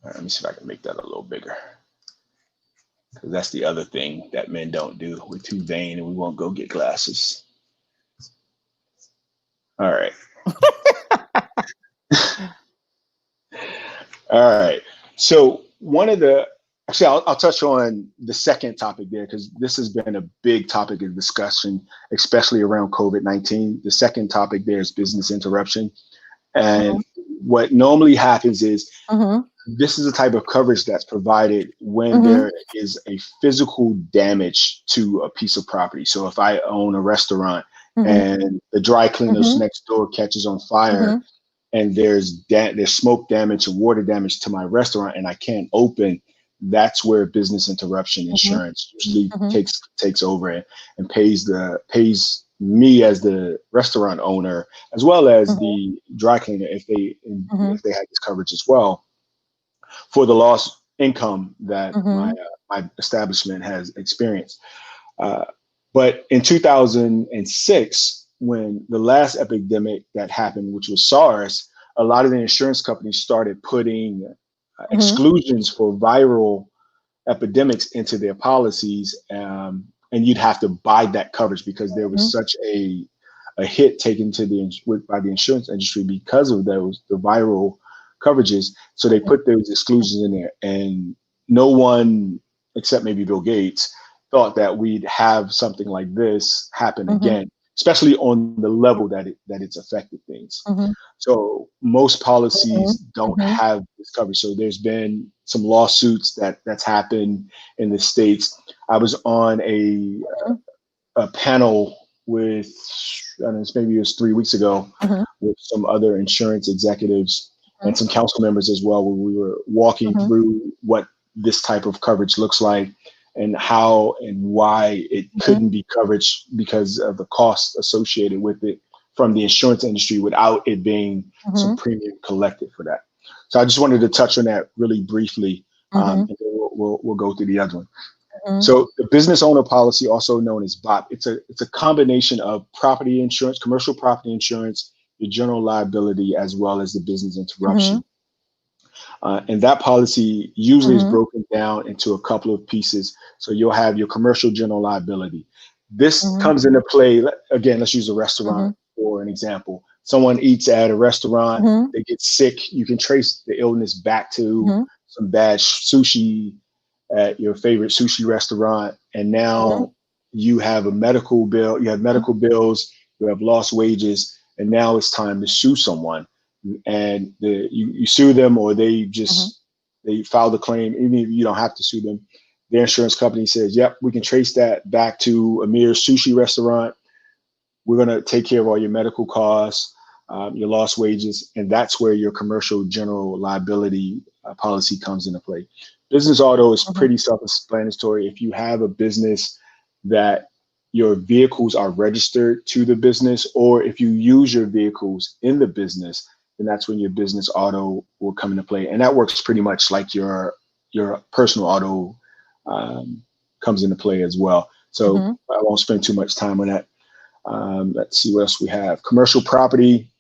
right, let me see if I can make that a little bigger. Because that's the other thing that men don't do. We're too vain and we won't go get glasses. All right. All right. So one of the actually, I'll touch on the second topic there because this has been a big topic of discussion, especially around COVID-19. The second topic there is business interruption, Mhm. and what normally happens is Mhm. this is the type of coverage that's provided when Mhm. there is a physical damage to a piece of property. So if I own a restaurant Mhm. and the dry cleaners Mhm. next door catches on fire Mhm. and there's smoke damage and water damage to my restaurant and I can't open, that's where business interruption Mhm. insurance usually Mhm. takes over and pays me as the restaurant owner as well as Mhm. the dry cleaner Mhm. if they had this coverage as well for the lost income that Mhm. my establishment has experienced. Uh, but in 2006, when the last epidemic that happened, which was SARS, a lot of the insurance companies started putting Mhm. exclusions for viral epidemics into their policies, and you'd have to buy that coverage because there was Mhm. such a hit taken to by the insurance industry because of the viral coverages. So they put those exclusions in there, and no one except maybe Bill Gates thought that we'd have something like this happen Mhm. again, especially on the level that it's affected things. Mhm. So most policies Mhm. don't Mhm. have this coverage. So there's been some lawsuits that's happened in the states. I was on a panel with, I don't know, maybe it was 3 weeks ago, Mhm. with some other insurance executives Mhm. and some council members as well, where we were walking Mhm. through what this type of coverage looks like and how and why it Mhm. couldn't be coverage because of the cost associated with it from the insurance industry without it being some Mhm. premium collected for that. So I just wanted to touch on that really briefly, Mhm. and then we'll go through the other one. Mhm. So the business owner policy, also known as BOP, it's a combination of property insurance, commercial property insurance, your general liability, as well as the business Mhm. interruption. And that policy usually is Mhm. broken down into a couple of pieces. So you'll have your commercial general liability. This Mhm. comes into play, again, let's use a restaurant Mhm. for an example. Someone eats at a restaurant, Mhm. they get sick, you can trace the illness back to Mhm. some bad sushi at your favorite sushi restaurant, and Mhm. now you have a medical bill, you have Mhm. medical bills, you have lost wages, and now it's time to sue someone. And you sue them, or Mhm. they file the claim, even if you don't have to sue them. Their insurance company says, "Yep, we can trace that back to Amir's sushi restaurant. We're going to take care of all your medical costs, your lost wages," and that's where your commercial general liability policy comes into play. Business auto is Mhm. pretty self-explanatory. If you have a business that your vehicles are registered to the business, or if you use your vehicles in the business, then that's when your business auto will come into play, and that works pretty much like your personal auto comes into play as well. So Mhm. I won't spend too much time on that. Let's see what else we have. Commercial property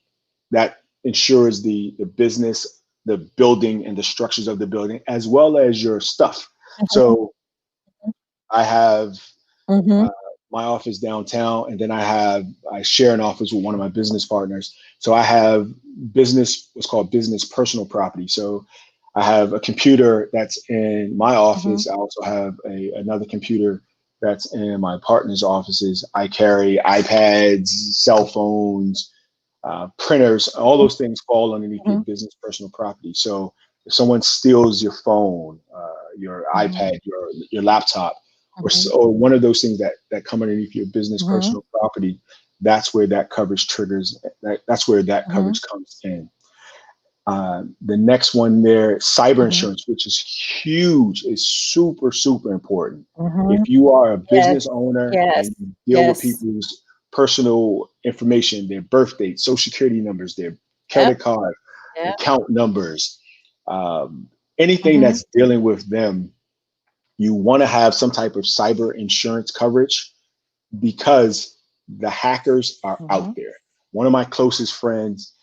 that insures the business, the building, and the structures of the building, as well as your stuff. Mhm. So I have uh, Mhm. my office downtown, and then I share an office with one of my business partners. So I have what's called business personal property. So I have a computer that's in my Mhm. office. I also have another computer that's in my partner's offices. I carry iPads, cell phones, printers. All those things fall underneath your Mhm. business personal property. So if someone steals your phone, your Mhm. iPad, your laptop, Mhm. or one of those things that come underneath your business Mhm. personal property, that's where that coverage triggers. That's where that Mhm. coverage comes in. The next one there, cyber Mhm. insurance, which is huge, is super, super important. Mhm. If you are a Yes. business owner Yes. and you deal with Yes. people's personal information, their birth date, social security numbers, their Yep. credit card, Yep. account numbers, um, anything Mhm. that's dealing with them, you want to have some type of cyber insurance coverage because the hackers are out Mhm. there. One of my closest friends,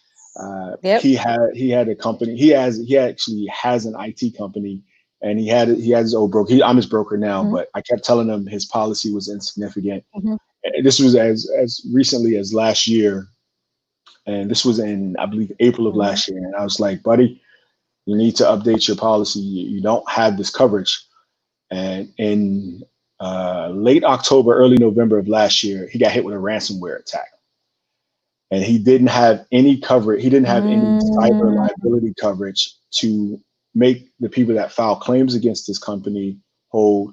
Yep. he had a company. He actually has an IT company, and he has his old broker. I'm his broker now, Mhm. but I kept telling him his policy was insignificant. Mhm. And this was as recently as last year, and this was in, I believe, April of Mhm. last year. And I was like, buddy, you need to update your policy. You don't have this coverage. And in late October, early November of last year, he got hit with a ransomware attack. And he didn't have any coverage. He didn't have any cyber Mm. liability coverage to make the people that file claims against his company whole,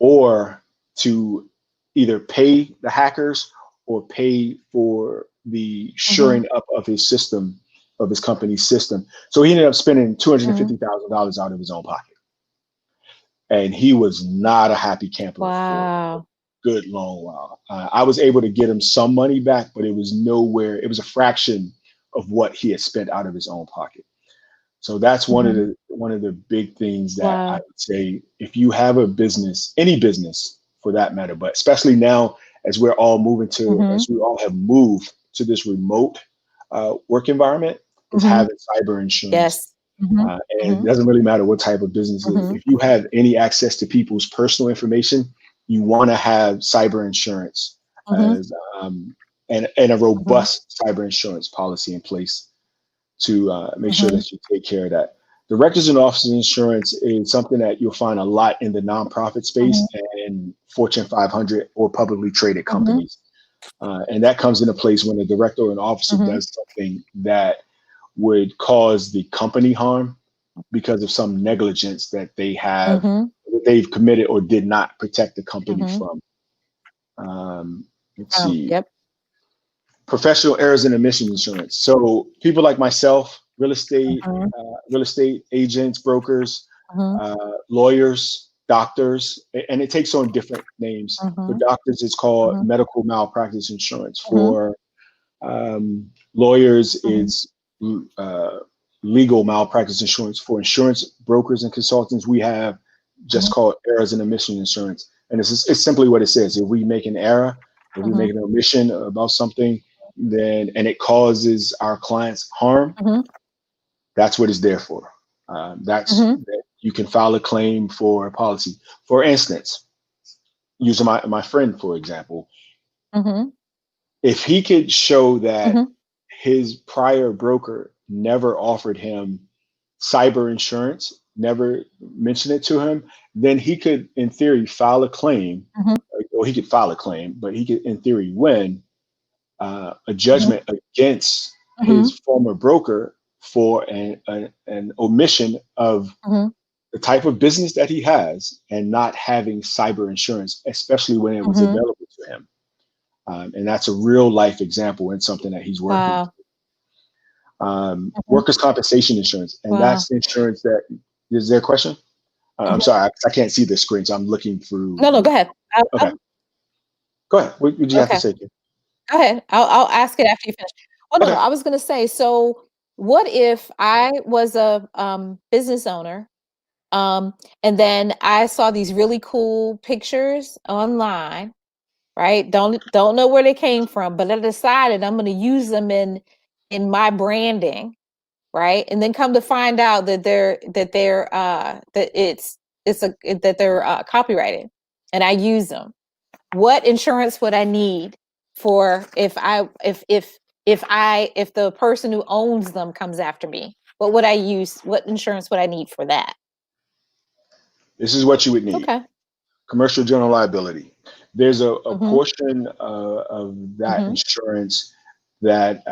or to either pay the hackers or pay for the Mhm. shoring up of his system, of his company's system. So he ended up spending Mhm. $250,000 out of his own pocket. and he was not a happy camper for a Wow. good long while. I was able to get him some money back, but it was nowhere. It was a fraction of what he had spent out of his own pocket. So that's Mhm. one of the big things that I Wow. would say, if you have a business, any business for that matter, but especially now as Mhm. we all have moved to this remote work environment, is Mhm. having cyber insurance. Yes. Mhm. And it Mhm. doesn't really matter what type of business it is. Mhm. If you have any access to people's personal information, you want to have cyber insurance Mhm. as and a Mhm. robust cyber insurance policy in place to make sure Mhm. that you take care of that. Directors and officers insurance is something that you'll find a lot in the nonprofit space Mhm. and Fortune 500 or publicly traded Mhm. companies. And that comes into place when a director or an officer Mhm. does something that would cause the company harm because of some negligence that Mhm. they've committed or did not protect the company Mhm. from. Let's see. Yep. Professional errors and omission insurance. So people like myself, Mhm. real estate agents, brokers, Mhm. lawyers, doctors, and it takes on different names. For Mhm. doctors, it's called Mhm. medical malpractice insurance. Mhm. For lawyers, Mhm. it's uh, legal malpractice insurance. For insurance brokers and consultants, we have just Mhm. called errors and omission insurance. And it's simply what it says. If we make an error, if we Mhm. make an omission about something, then and it causes our clients harm, Mhm. that's what it's there for. Mhm. That you can file a claim for a policy. For instance, using my friend for example, Mhm. if he could show that Mhm. his prior broker never offered him cyber insurance, never mentioned it to him, then he could, in theory, file a claim, Mhm. or he could file a claim, but he could, in theory, win a Mhm. judgment against his Mhm. former broker for an omission of Mhm. the type of business that he has and not having cyber insurance, especially when it was Mhm. available to him. And that's a real life example and something that he's working Wow. Mhm. workers' compensation insurance, and Wow. that's the insurance that is there a question? I'm Mhm. sorry, I can't see the screen, so I'm looking through. No, no, go ahead. Okay, go ahead. What did you have to Okay. say, Kim? Go ahead. I'll ask it after you finish. Well, no, no, Okay, I was gonna say, so what if I was a business owner, um, and then I saw these really cool pictures online, right? Don't know where they came from, but I decided I'm gonna use them in my branding, right? And then come to find out that that they're copyrighted, and I use them. What insurance would I need for if the person who owns them comes after me? What would I use? What insurance would I need for that? this is what you would need: Okay. commercial general liability. There's a Mhm. portion of that Mhm. insurance that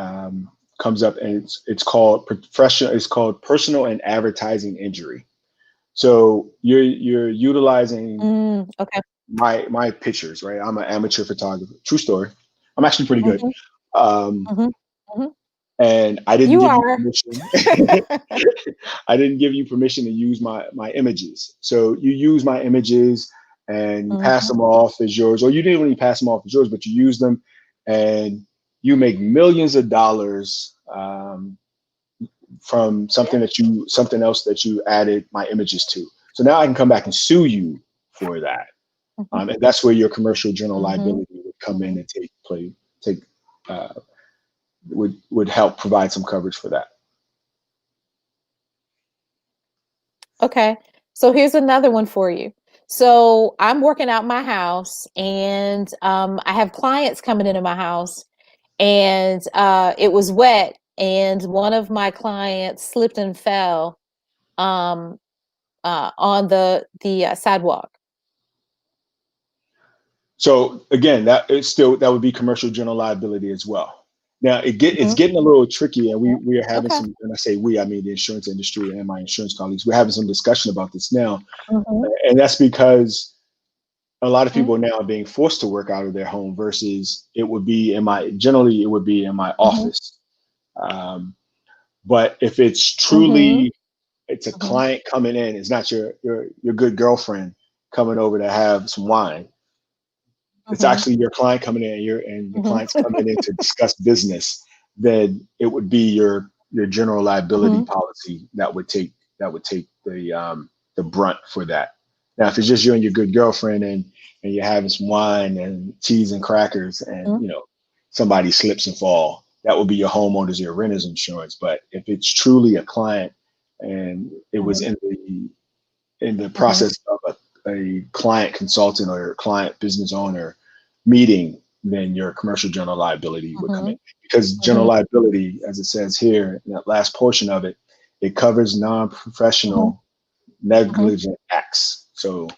comes up, and it's called professional. It's called personal and advertising injury. So you're utilizing Okay. my pictures, right? I'm an amateur photographer. True story. I'm actually pretty good. Mhm. Um, Mhm. Mhm. and I didn't You give you are. permission. I didn't give you permission to use my images. So you use my images and you pass Mhm. them off as yours, or you didn't really pass them off as yours, but you use them, and you make millions of dollars from Yeah. something else that you added my images to. So now I can come back and sue you for that. Mhm. And that's where your commercial general Mhm. liability would come in Mhm. and take would help provide some coverage for that. Okay. So here's another one for you. So I'm working out my house, and I have clients coming into my house, and it was wet, and one of my clients slipped and fell um, on the sidewalk. So again, that would be commercial general liability as well. Now it's Mhm. getting a little tricky, and Yeah. we are having Okay. some. And I say we, I mean the insurance industry and my insurance colleagues. We're having some discussion about this now, Mhm. and that's because a lot of Mhm. people now are being forced to work out of their home versus it would be in my generally it would be in my Mhm. office. Um, but if it's Mhm. truly it's a client coming in. It's not your good girlfriend coming over to have some wine. It's actually your client coming in, and the client's coming in to discuss business. Then it would be your general liability policy that would take the brunt for that. Now, if it's just you and your good girlfriend, and you're having some wine and cheese and crackers, and somebody slips and fall, that would be your homeowners or your renters insurance. But if it's truly a client and it was in the process of a client consultant or a client business owner meeting, then your commercial general liability would come in, because general liability, as it says here in that last portion of it, it covers non-professional negligent acts. So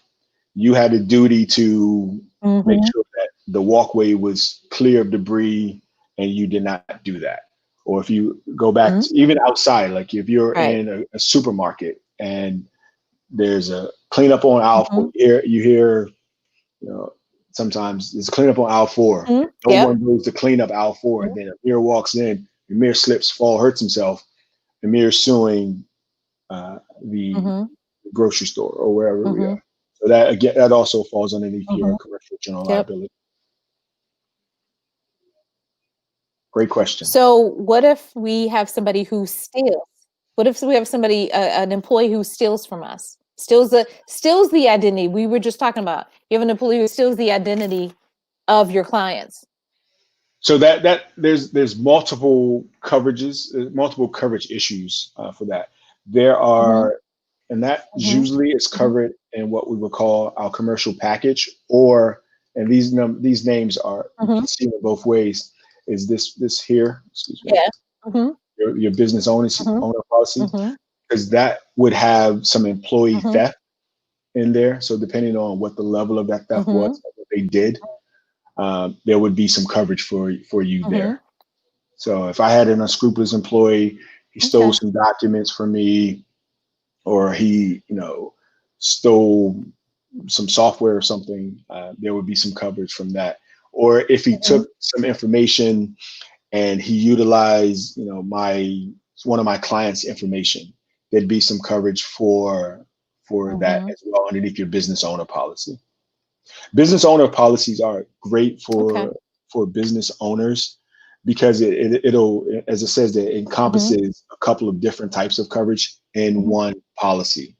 you had a duty to make sure that the walkway was clear of debris, and you did not do that. Or if you go back to even outside, like if you're in a supermarket and there's a cleanup on aisle 4, you hear, sometimes there's cleanup on aisle 4. No one goes to clean up aisle 4. And then Amir walks in, Amir slips, fall, hurts himself. Amir suing the grocery store or wherever we are. So that, again, that also falls underneath your commercial general liability. Great question. So what if we have somebody who steals? What if we have somebody, an employee who steals from us? Steals the identity we were just talking about. You have an employee who steals the identity of your clients. So that there's multiple coverages, multiple coverage issues for that. There are, and that usually is covered in what we would call our commercial package, and these names are, you can see it both ways. Is this here? Excuse me. Yeah. Your business owner policy, because that would have some employee theft in there. So depending on what the level of that theft was, what they did, there would be some coverage for you there. So if I had an unscrupulous employee, he stole some documents from me, or he, stole some software or something, there would be some coverage from that. Or if he took some information and he utilized, one of my clients' information, there'd be some coverage for that as well underneath your business owner policy. Business owner policies are great for business owners, because it'll, as it says, that it encompasses a couple of different types of coverage in one policy.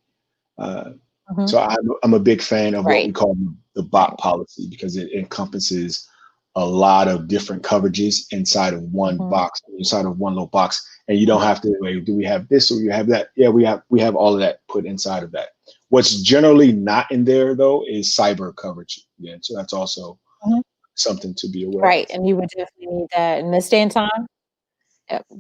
So I'm a big fan of what we call the BOP policy, because it encompasses a lot of different coverages inside of one box, inside of one little box, and you don't have to wait, do we have this or you have that? Yeah, we have all of that put inside of that. What's generally not in there though is cyber coverage. Yeah, so that's also something to be aware of. Right, and you would definitely need that in this day and time.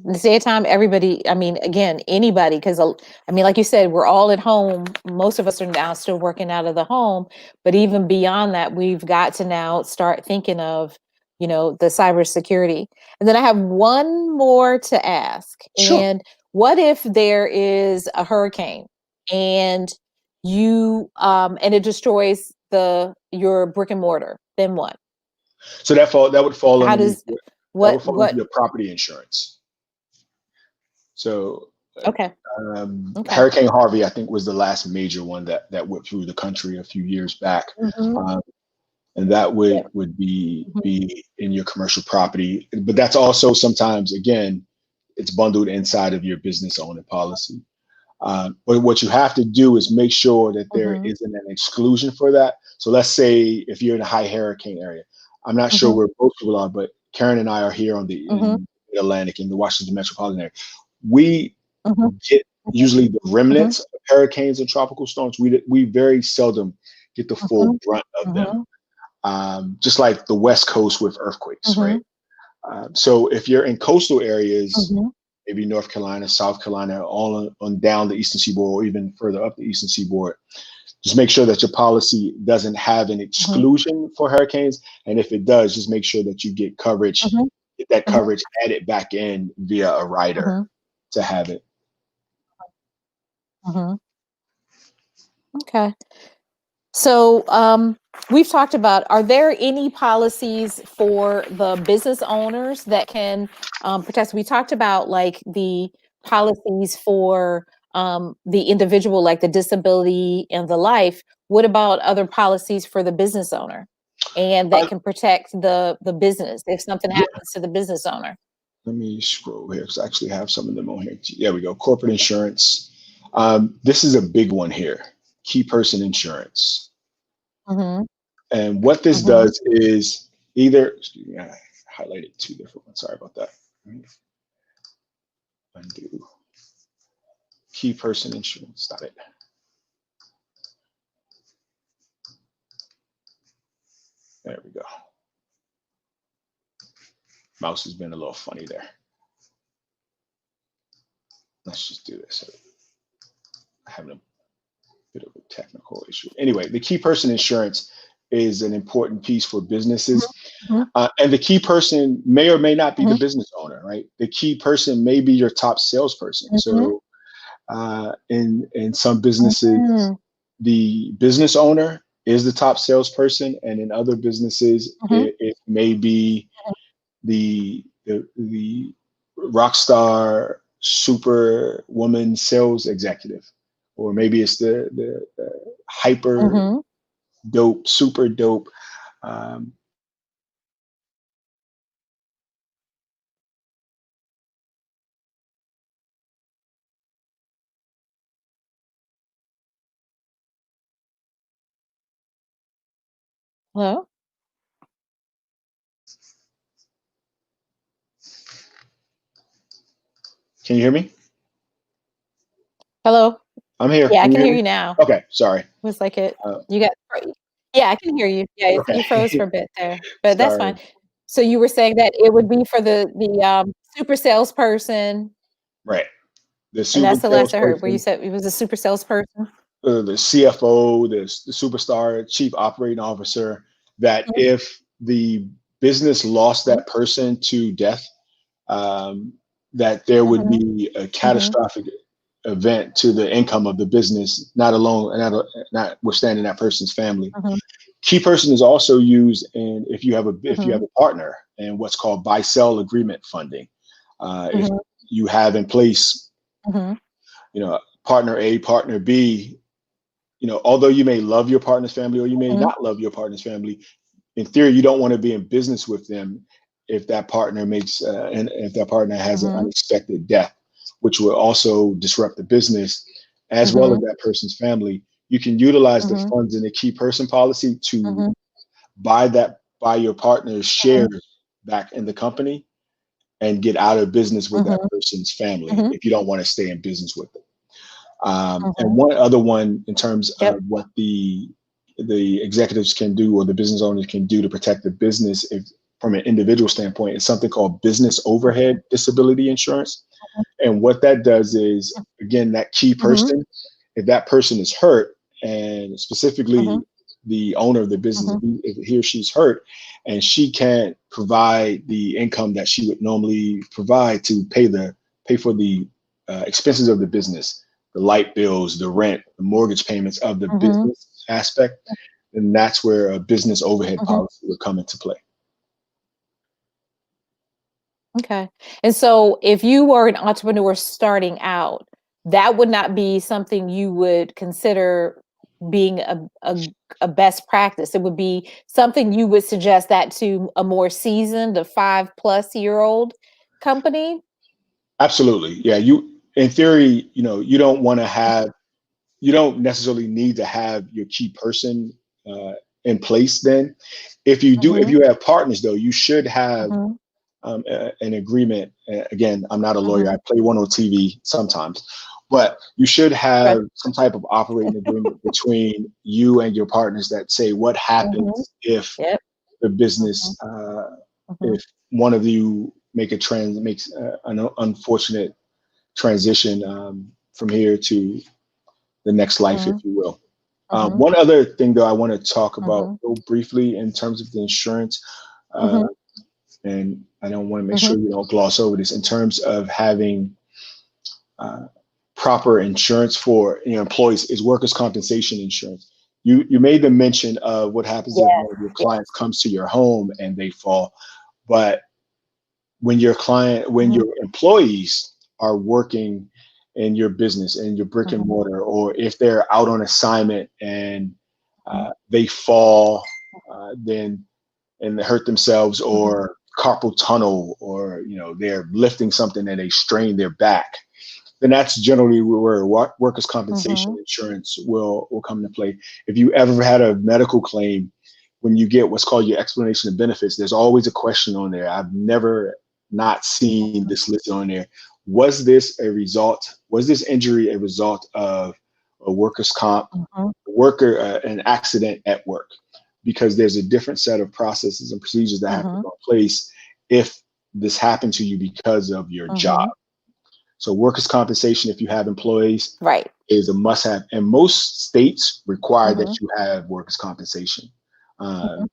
This day and time, everybody, I mean, again, anybody, because I mean, like you said, we're all at home. Most of us are now still working out of the home, but even beyond that, we've got to now start thinking of, the cybersecurity. And then I have one more to ask. Sure. And what if there is a hurricane and and it destroys your brick and mortar? Then what? So that would fall How under does what your property insurance. So Hurricane Harvey, I think, was the last major one that went through the country a few years back. And that would be in your commercial property. But that's also sometimes, again, it's bundled inside of your business owner policy. But what you have to do is make sure that there isn't an exclusion for that. So let's say if you're in a high hurricane area, I'm not sure where most people are, but Karen and I are here on in the Atlantic, in the Washington metropolitan area. We get usually the remnants of hurricanes and tropical storms. We very seldom get the full brunt of them. Just like the West Coast with earthquakes, right? So if you're in coastal areas, maybe North Carolina, South Carolina, all on down the Eastern Seaboard, or even further up the Eastern Seaboard, just make sure that your policy doesn't have an exclusion for hurricanes. And if it does, just make sure that you get coverage, get that coverage added back in via a rider to have it. Okay. So we've talked about, are there any policies for the business owners that can protect? We talked about like the policies for the individual, like the disability and the life, what about other policies for the business owner? And that Uh, can protect the business if something yeah, happens to the business owner. let me scroll here because I actually have some of them on here. There we go. Corporate insurance. This is a big one here. Key person insurance. Mhm, And what this mhm. does is either, excuse me, I highlighted two different ones. Sorry about that. Let me undo. Key person insurance. Stop it. There we go. Mouse has been a little funny there. Let's just do this. I'm having a bit of a technical issue. Anyway, the key person insurance is an important piece for Mhm, businesses. mhm, And the key person may or may not be the mhm, business owner, right? The key person may be your top salesperson. mhm, So in some businesses, mhm, the business owner is the top salesperson, and in other businesses, mhm, it may be the rock star super woman sales executive, or maybe it's the hyper mhm. dope, super dope. Um, Hello? can you hear me? Hello? I'm here. Yeah, I Can you can hear hear me? you now. Okay, sorry. Was like it Uh, you got yeah, I can hear you. Yeah, you froze for okay, a bit there, but that's fine. sorry. So you were saying that it would be for the super salesperson, Right. The and super that's the last I heard, where you salesperson, said it was a super salesperson? the CFO, the superstar, chief operating officer, that Mhm, if the business lost mhm, that person to death, um, that there would mhm, be a mhm, catastrophic event to the income of the business, not alone, notwithstanding that person's family. mhm, Key person is also used in if you have mhm, a partner and what's called buy sell agreement funding. If mhm, you have in place, mhm, partner A, partner B, although you may love your partner's family or you may mhm, not love your partner's family, in theory, you don't want to be in business with them if that partner and if that partner has an mhm, unexpected death, which will also disrupt the business as well as mhm, that person's family. You can utilize the mhm, funds in the key person policy to mhm, buy your partner's shares back in the company and get out of business with that mhm, person's family mhm, if you don't want to stay in business with them. And mhm. one other one in terms Yep. of what the executives can do or the business owners can do to protect the business if from an individual standpoint is something called business overhead disability insurance. And what that does is, again, that key Mhm, person, if that person is hurt, and mhm, specifically the owner of the business, mhm, if he or she's hurt, and she can't provide the income that she would normally provide to pay for the expenses of the business, the light bills, the rent, the mortgage payments of the mhm, business aspect, then that's where a business overhead mhm. policy would come into play. Okay. And so if you were an entrepreneur starting out, that would not be something you would consider being a best practice. It would be something you would suggest that to a more seasoned, a 5+ year old company. Absolutely. Yeah. In theory, you don't necessarily need to have your key person uh, in place then. If Mhm, you have partners though, you should have mhm, an agreement. Again, I'm not a lawyer. I mhm. play one on TV sometimes, but you should Okay. have some type of operating agreement between you and your partners that say what Mhm. happens if Yep. the Mhm, business, mhm, if one of you makes an unfortunate transition from here to the next life, if mhm, you will. mhm, One other thing, though, I want to talk about mhm, real briefly in terms of the insurance, uh, mhm, and I don't want to make mhm, sure you don't gloss over this in terms of having uh, proper insurance for employees is workers' compensation insurance. You made the mention of what happens if yes, one of your yes. clients comes to your home and they fall, but when Mhm, your employees are working in your business, in your brick and Mhm. mortar, or if they're out on assignment and they fall, then and they hurt themselves, Mhm. or carpal tunnel, or they're lifting something and they strain their back, then that's generally where workers' compensation Mhm. insurance will come into play. If you ever had a medical claim, when you get what's called your explanation of benefits, there's always a question on there. I've never not seen this listed on there. Was this injury a result of a workers' comp Mhm. worker, an accident at work? Because there's a different set of processes and procedures that have to Mhm. go in place if this happened to you because of your job. Mhm. So workers' compensation, if you have employees, Right. is a must-have, and most states require that Mhm. you have workers' compensation. Mhm.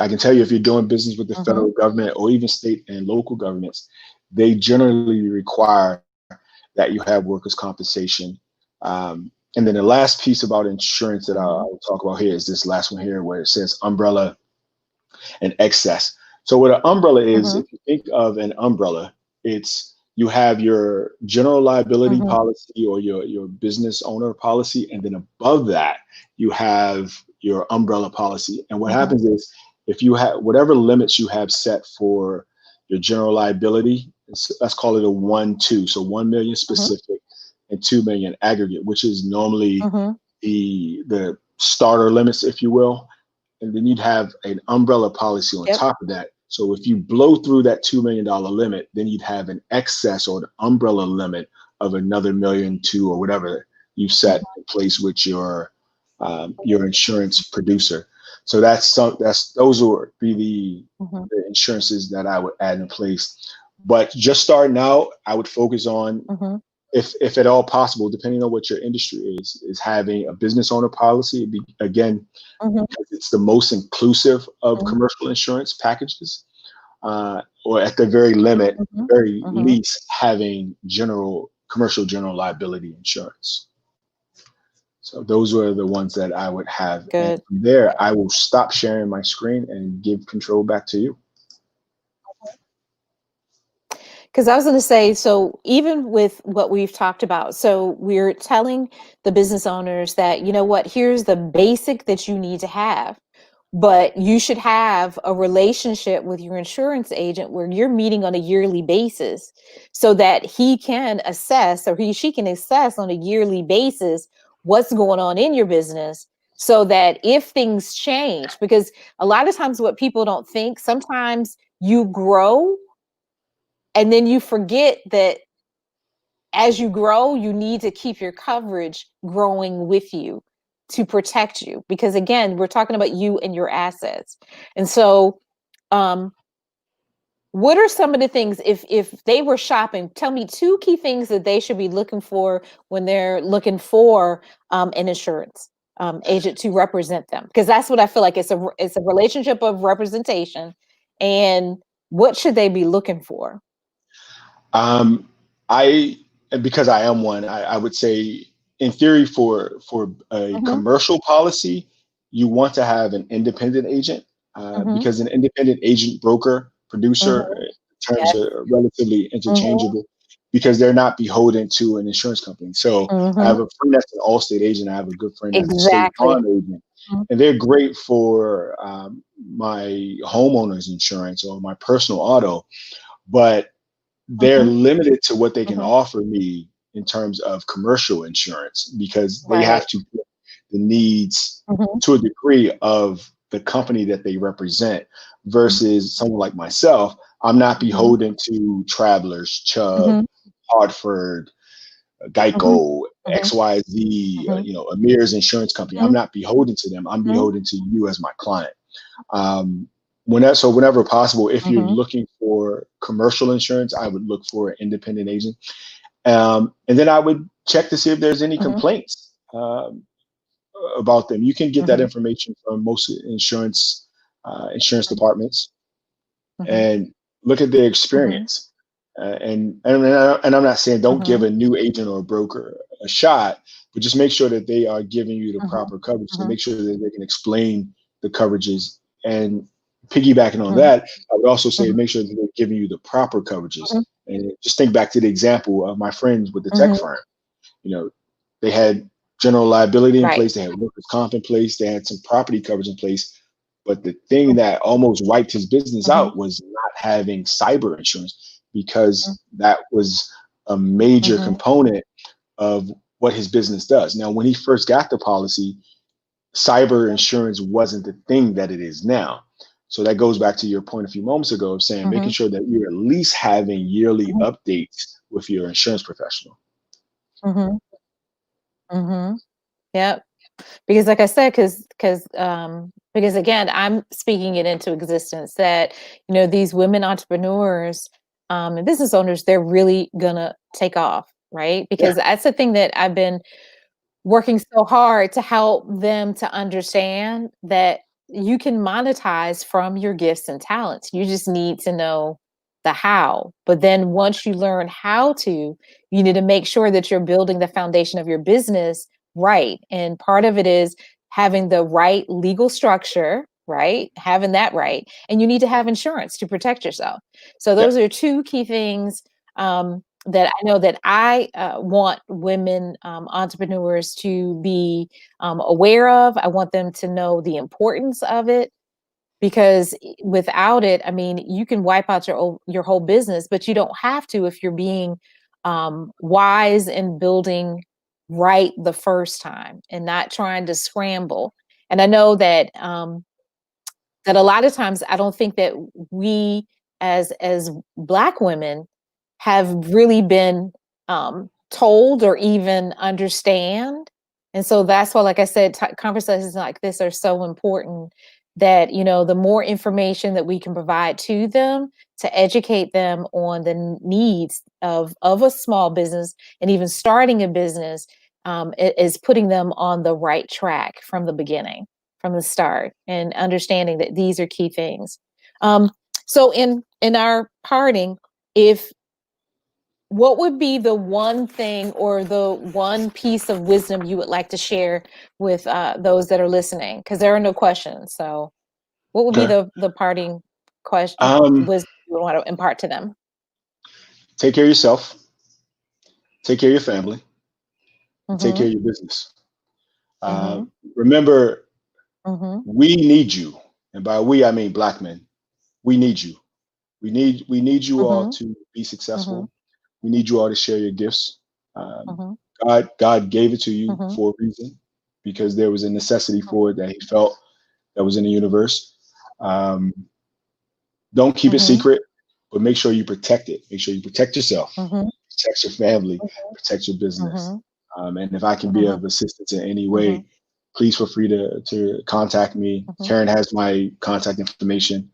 I can tell you, if you're doing business with the Mhm. federal government or even state and local governments, they generally require that you have workers' compensation. And then the last piece about insurance that Mhm. I'll talk about here is this last one here, where it says umbrella and excess. So what an umbrella is, Mhm. if you think of an umbrella, it's you have your general liability Mhm. policy or your business owner policy, and then above that you have your umbrella policy. And what Mhm. happens is, if you have whatever limits you have set for your general liability, let's call it a 1-2, so 1 million Mhm. specific and 2 million aggregate, which is normally Mhm. the starter limits, if you will, and then you'd have an umbrella policy on Yep. top of that. So if you blow through that $2 million limit, then you'd have an excess or an umbrella limit of another million, two, or whatever you've set in place with your insurance producer. So those would be Mhm. the insurances that I would add in place. But just starting out, I would focus on, Mhm. if at all possible, depending on what your industry is having a business owner policy. Again, Mhm. because it's the most inclusive of Mhm. commercial insurance packages, or at the Mhm. very Mhm. least, having commercial general liability insurance. So those were the ones that I would have. And Good. from there, I will stop sharing my screen and give control back to you. Because I was going to say, so even with what we've talked about, so we're telling the business owners that, you know what, here's the basic that you need to have, but you should have a relationship with your insurance agent where you're meeting on a yearly basis so that he can assess, or she can assess on a yearly basis what's going on in your business, so that if things change, because a lot of times what people don't think, sometimes you grow and then you forget that as you grow, you need to keep your coverage growing with you to protect you. Because again, we're talking about you and your assets. And so, um, what are some of the things, if they were shopping, tell me two key things that they should be looking for when they're looking for an insurance agent to represent them? Because that's what I feel like, it's a relationship of representation. And what should they be looking for? Um, I and because I am one, I would say, in theory, for a Hmm. commercial policy, you want to have an independent agent, Hmm. because an independent agent, broker, producer, Hmm. terms Yes. are relatively Hmm. interchangeable, because they're not beholden to an insurance company. So I Hmm. have a friend that's an Allstate agent. I have a good friend that's a State Exactly. Farm agent, Mhm. and they're great for my homeowner's insurance or my personal auto, but they're Mhm. limited to what they can Mhm. offer me in terms of commercial insurance, because they Right. have to put the needs Mhm. to a degree of the company that they represent, Mhm. versus someone like myself. I'm not Mhm. beholden to Travelers, Chubb, Mhm. Hartford, Mhm. Geico, Mhm. XYZ, Mhm. Amir's insurance company. I'm Mhm. not beholden to them. I'm Mhm. beholden to you as my client. Um, whenever possible, if you're Mhm. looking for commercial insurance, I would look for an independent agent, and then I would check to see if there's any Mhm. complaints about them. You can get that Mhm. information from most insurance Mhm. departments, Mhm. and look at their Mhm. experience. And I'm not saying don't give Mhm. a new agent or a broker a shot, but just make sure that they are giving you the Mhm. proper coverage. So Mhm. make sure that they can explain the coverages. And piggybacking on Mhm. that, I would also say Mhm. make sure that they're giving you the proper coverages. Mhm. And just think back to the example of my friends with the tech Mhm. firm. they had general liability in Right. place, they had workers' comp in place, they had some property coverage in place. But the thing that almost wiped his business Mm-hmm. out was not having cyber insurance, because that was a major Mm-hmm. component of what his business does. Now, when he first got the policy, cyber insurance wasn't the thing that it is now. So that goes back to your point a few moments ago of saying, Mm-hmm. making sure that you're at least having yearly updates with your insurance professional. Mm-hmm. Mm-hmm. Yep. Because like I said, because again, I'm speaking it into existence that, these women entrepreneurs and business owners, they're really gonna take off, right? Yeah, Because that's the thing that I've been working so hard to help them to understand, that you can monetize from your gifts and talents. You just need to know the how. But then once you learn how to, you need to make sure that you're building the foundation of your business right. And part of it is having the right legal structure, right? Having that right. And you need to have insurance to protect yourself. So yeah, those are two key things that I know that I want women entrepreneurs to be aware of. I want them to know the importance of it, because without it, I mean, you can wipe out your whole business, but you don't have to if you're being wise and building right the first time and not trying to scramble. And I know that a lot of times I don't think that we as Black women have really been told or even understand. And so that's why, like I said, conversations like this are so important, that, the more information that we can provide to them to educate them on the needs of a small business, and even starting a business, is putting them on the right track from the beginning, from the start, and understanding that these are key things. So in our parting, if what would be the one thing or the one piece of wisdom you would like to share with those that are listening? Because there are no questions. So what would be okay. the parting question, Um, wisdom you would want to impart to them? Take care of yourself, take care of your family, and take Mm-hmm. care of your business. Uh, Mm-hmm. Remember, Mm-hmm. we need you, and by we I mean Black men. We need you. We need you all Mm-hmm. to be Mm-hmm. successful. We need you all to share your gifts. Um, Mm-hmm. God gave it to you Mm-hmm. for a reason, because there was a necessity for it that He felt that was in the universe. Um, don't keep it Mm-hmm. secret, but make sure you protect it. Make sure you protect yourself, Mm-hmm. protect your family, protect your business. Mm-hmm. And if I can be Mm-hmm. of assistance in any Mm-hmm. way, please feel free to contact me. Mm-hmm. Karen has my contact information.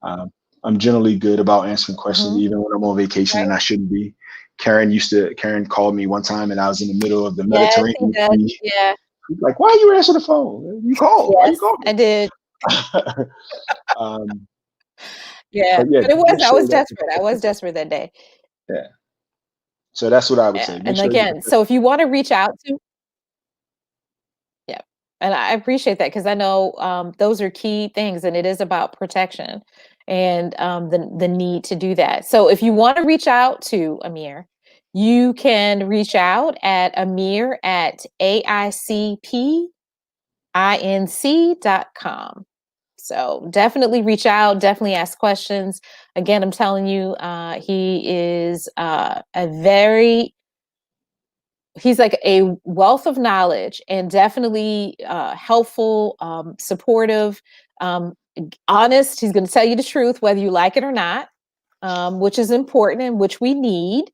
Um, I'm generally good about answering questions, Mm-hmm. even when I'm on vacation Right. and I shouldn't be. Karen called me one time and I was in the middle of the Yes, he Mediterranean does. Sea. Yeah. She's like, "Why are you answering the phone? You called. Why you Yes, call I did. me?" um, Yeah, but yeah, but it was make I sure was that desperate. I was desperate that day. yeah. So that's what I would Yeah, say. Make and sure you again, protect. so if you wanna reach out to yeah, and I appreciate that, because I know, those are key things, and it is about protection and, the need to do that. So if you wanna reach out to Amir, you can reach out at Amir at aicpinc.com. So definitely reach out, definitely ask questions. Again, I'm telling you, he is he's like a wealth of knowledge, and definitely helpful, supportive, honest. He's going to tell you the truth, whether you like it or not, which is important and which we need.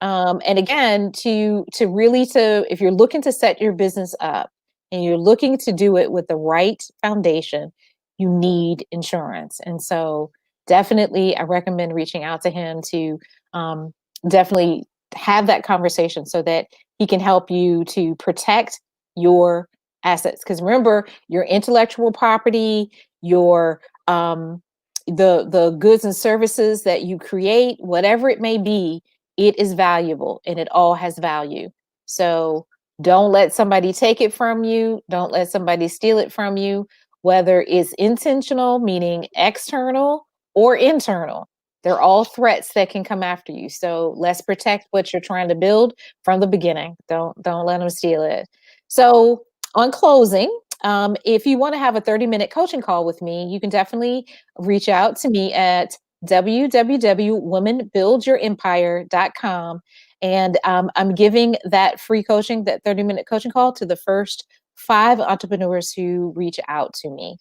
And again, to really to if you're looking to set your business up and you're looking to do it with the right foundation, you need insurance. And so definitely I recommend reaching out to him to um, definitely have that conversation so that he can help you to protect your assets. Because remember, your intellectual property, your the goods and services that you create, whatever it may be, it is valuable and it all has value. So don't let somebody take it from you. Don't let somebody steal it from you, whether it's intentional, meaning external, or internal. They're all threats that can come after you. So let's protect what you're trying to build from the beginning. Don't let them steal it. So on closing, if you want to have a 30-minute coaching call with me, you can definitely reach out to me at www.womenbuildyourempire.com. And I'm giving that free coaching, that 30-minute coaching call, to the first 5 entrepreneurs who reach out to me.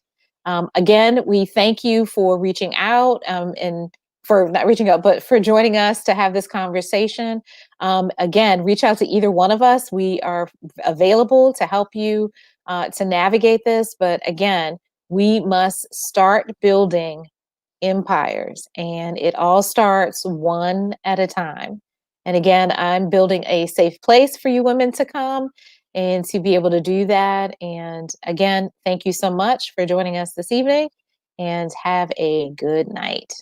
Again, we thank you for reaching out, and for not reaching out, but for joining us to have this conversation. Again, reach out to either one of us. We are available to help you to navigate this. But again, we must start building empires, and it all starts one at a time. And again, I'm building a safe place for you women to come and to be able to do that. And again, thank you so much for joining us this evening, and have a good night.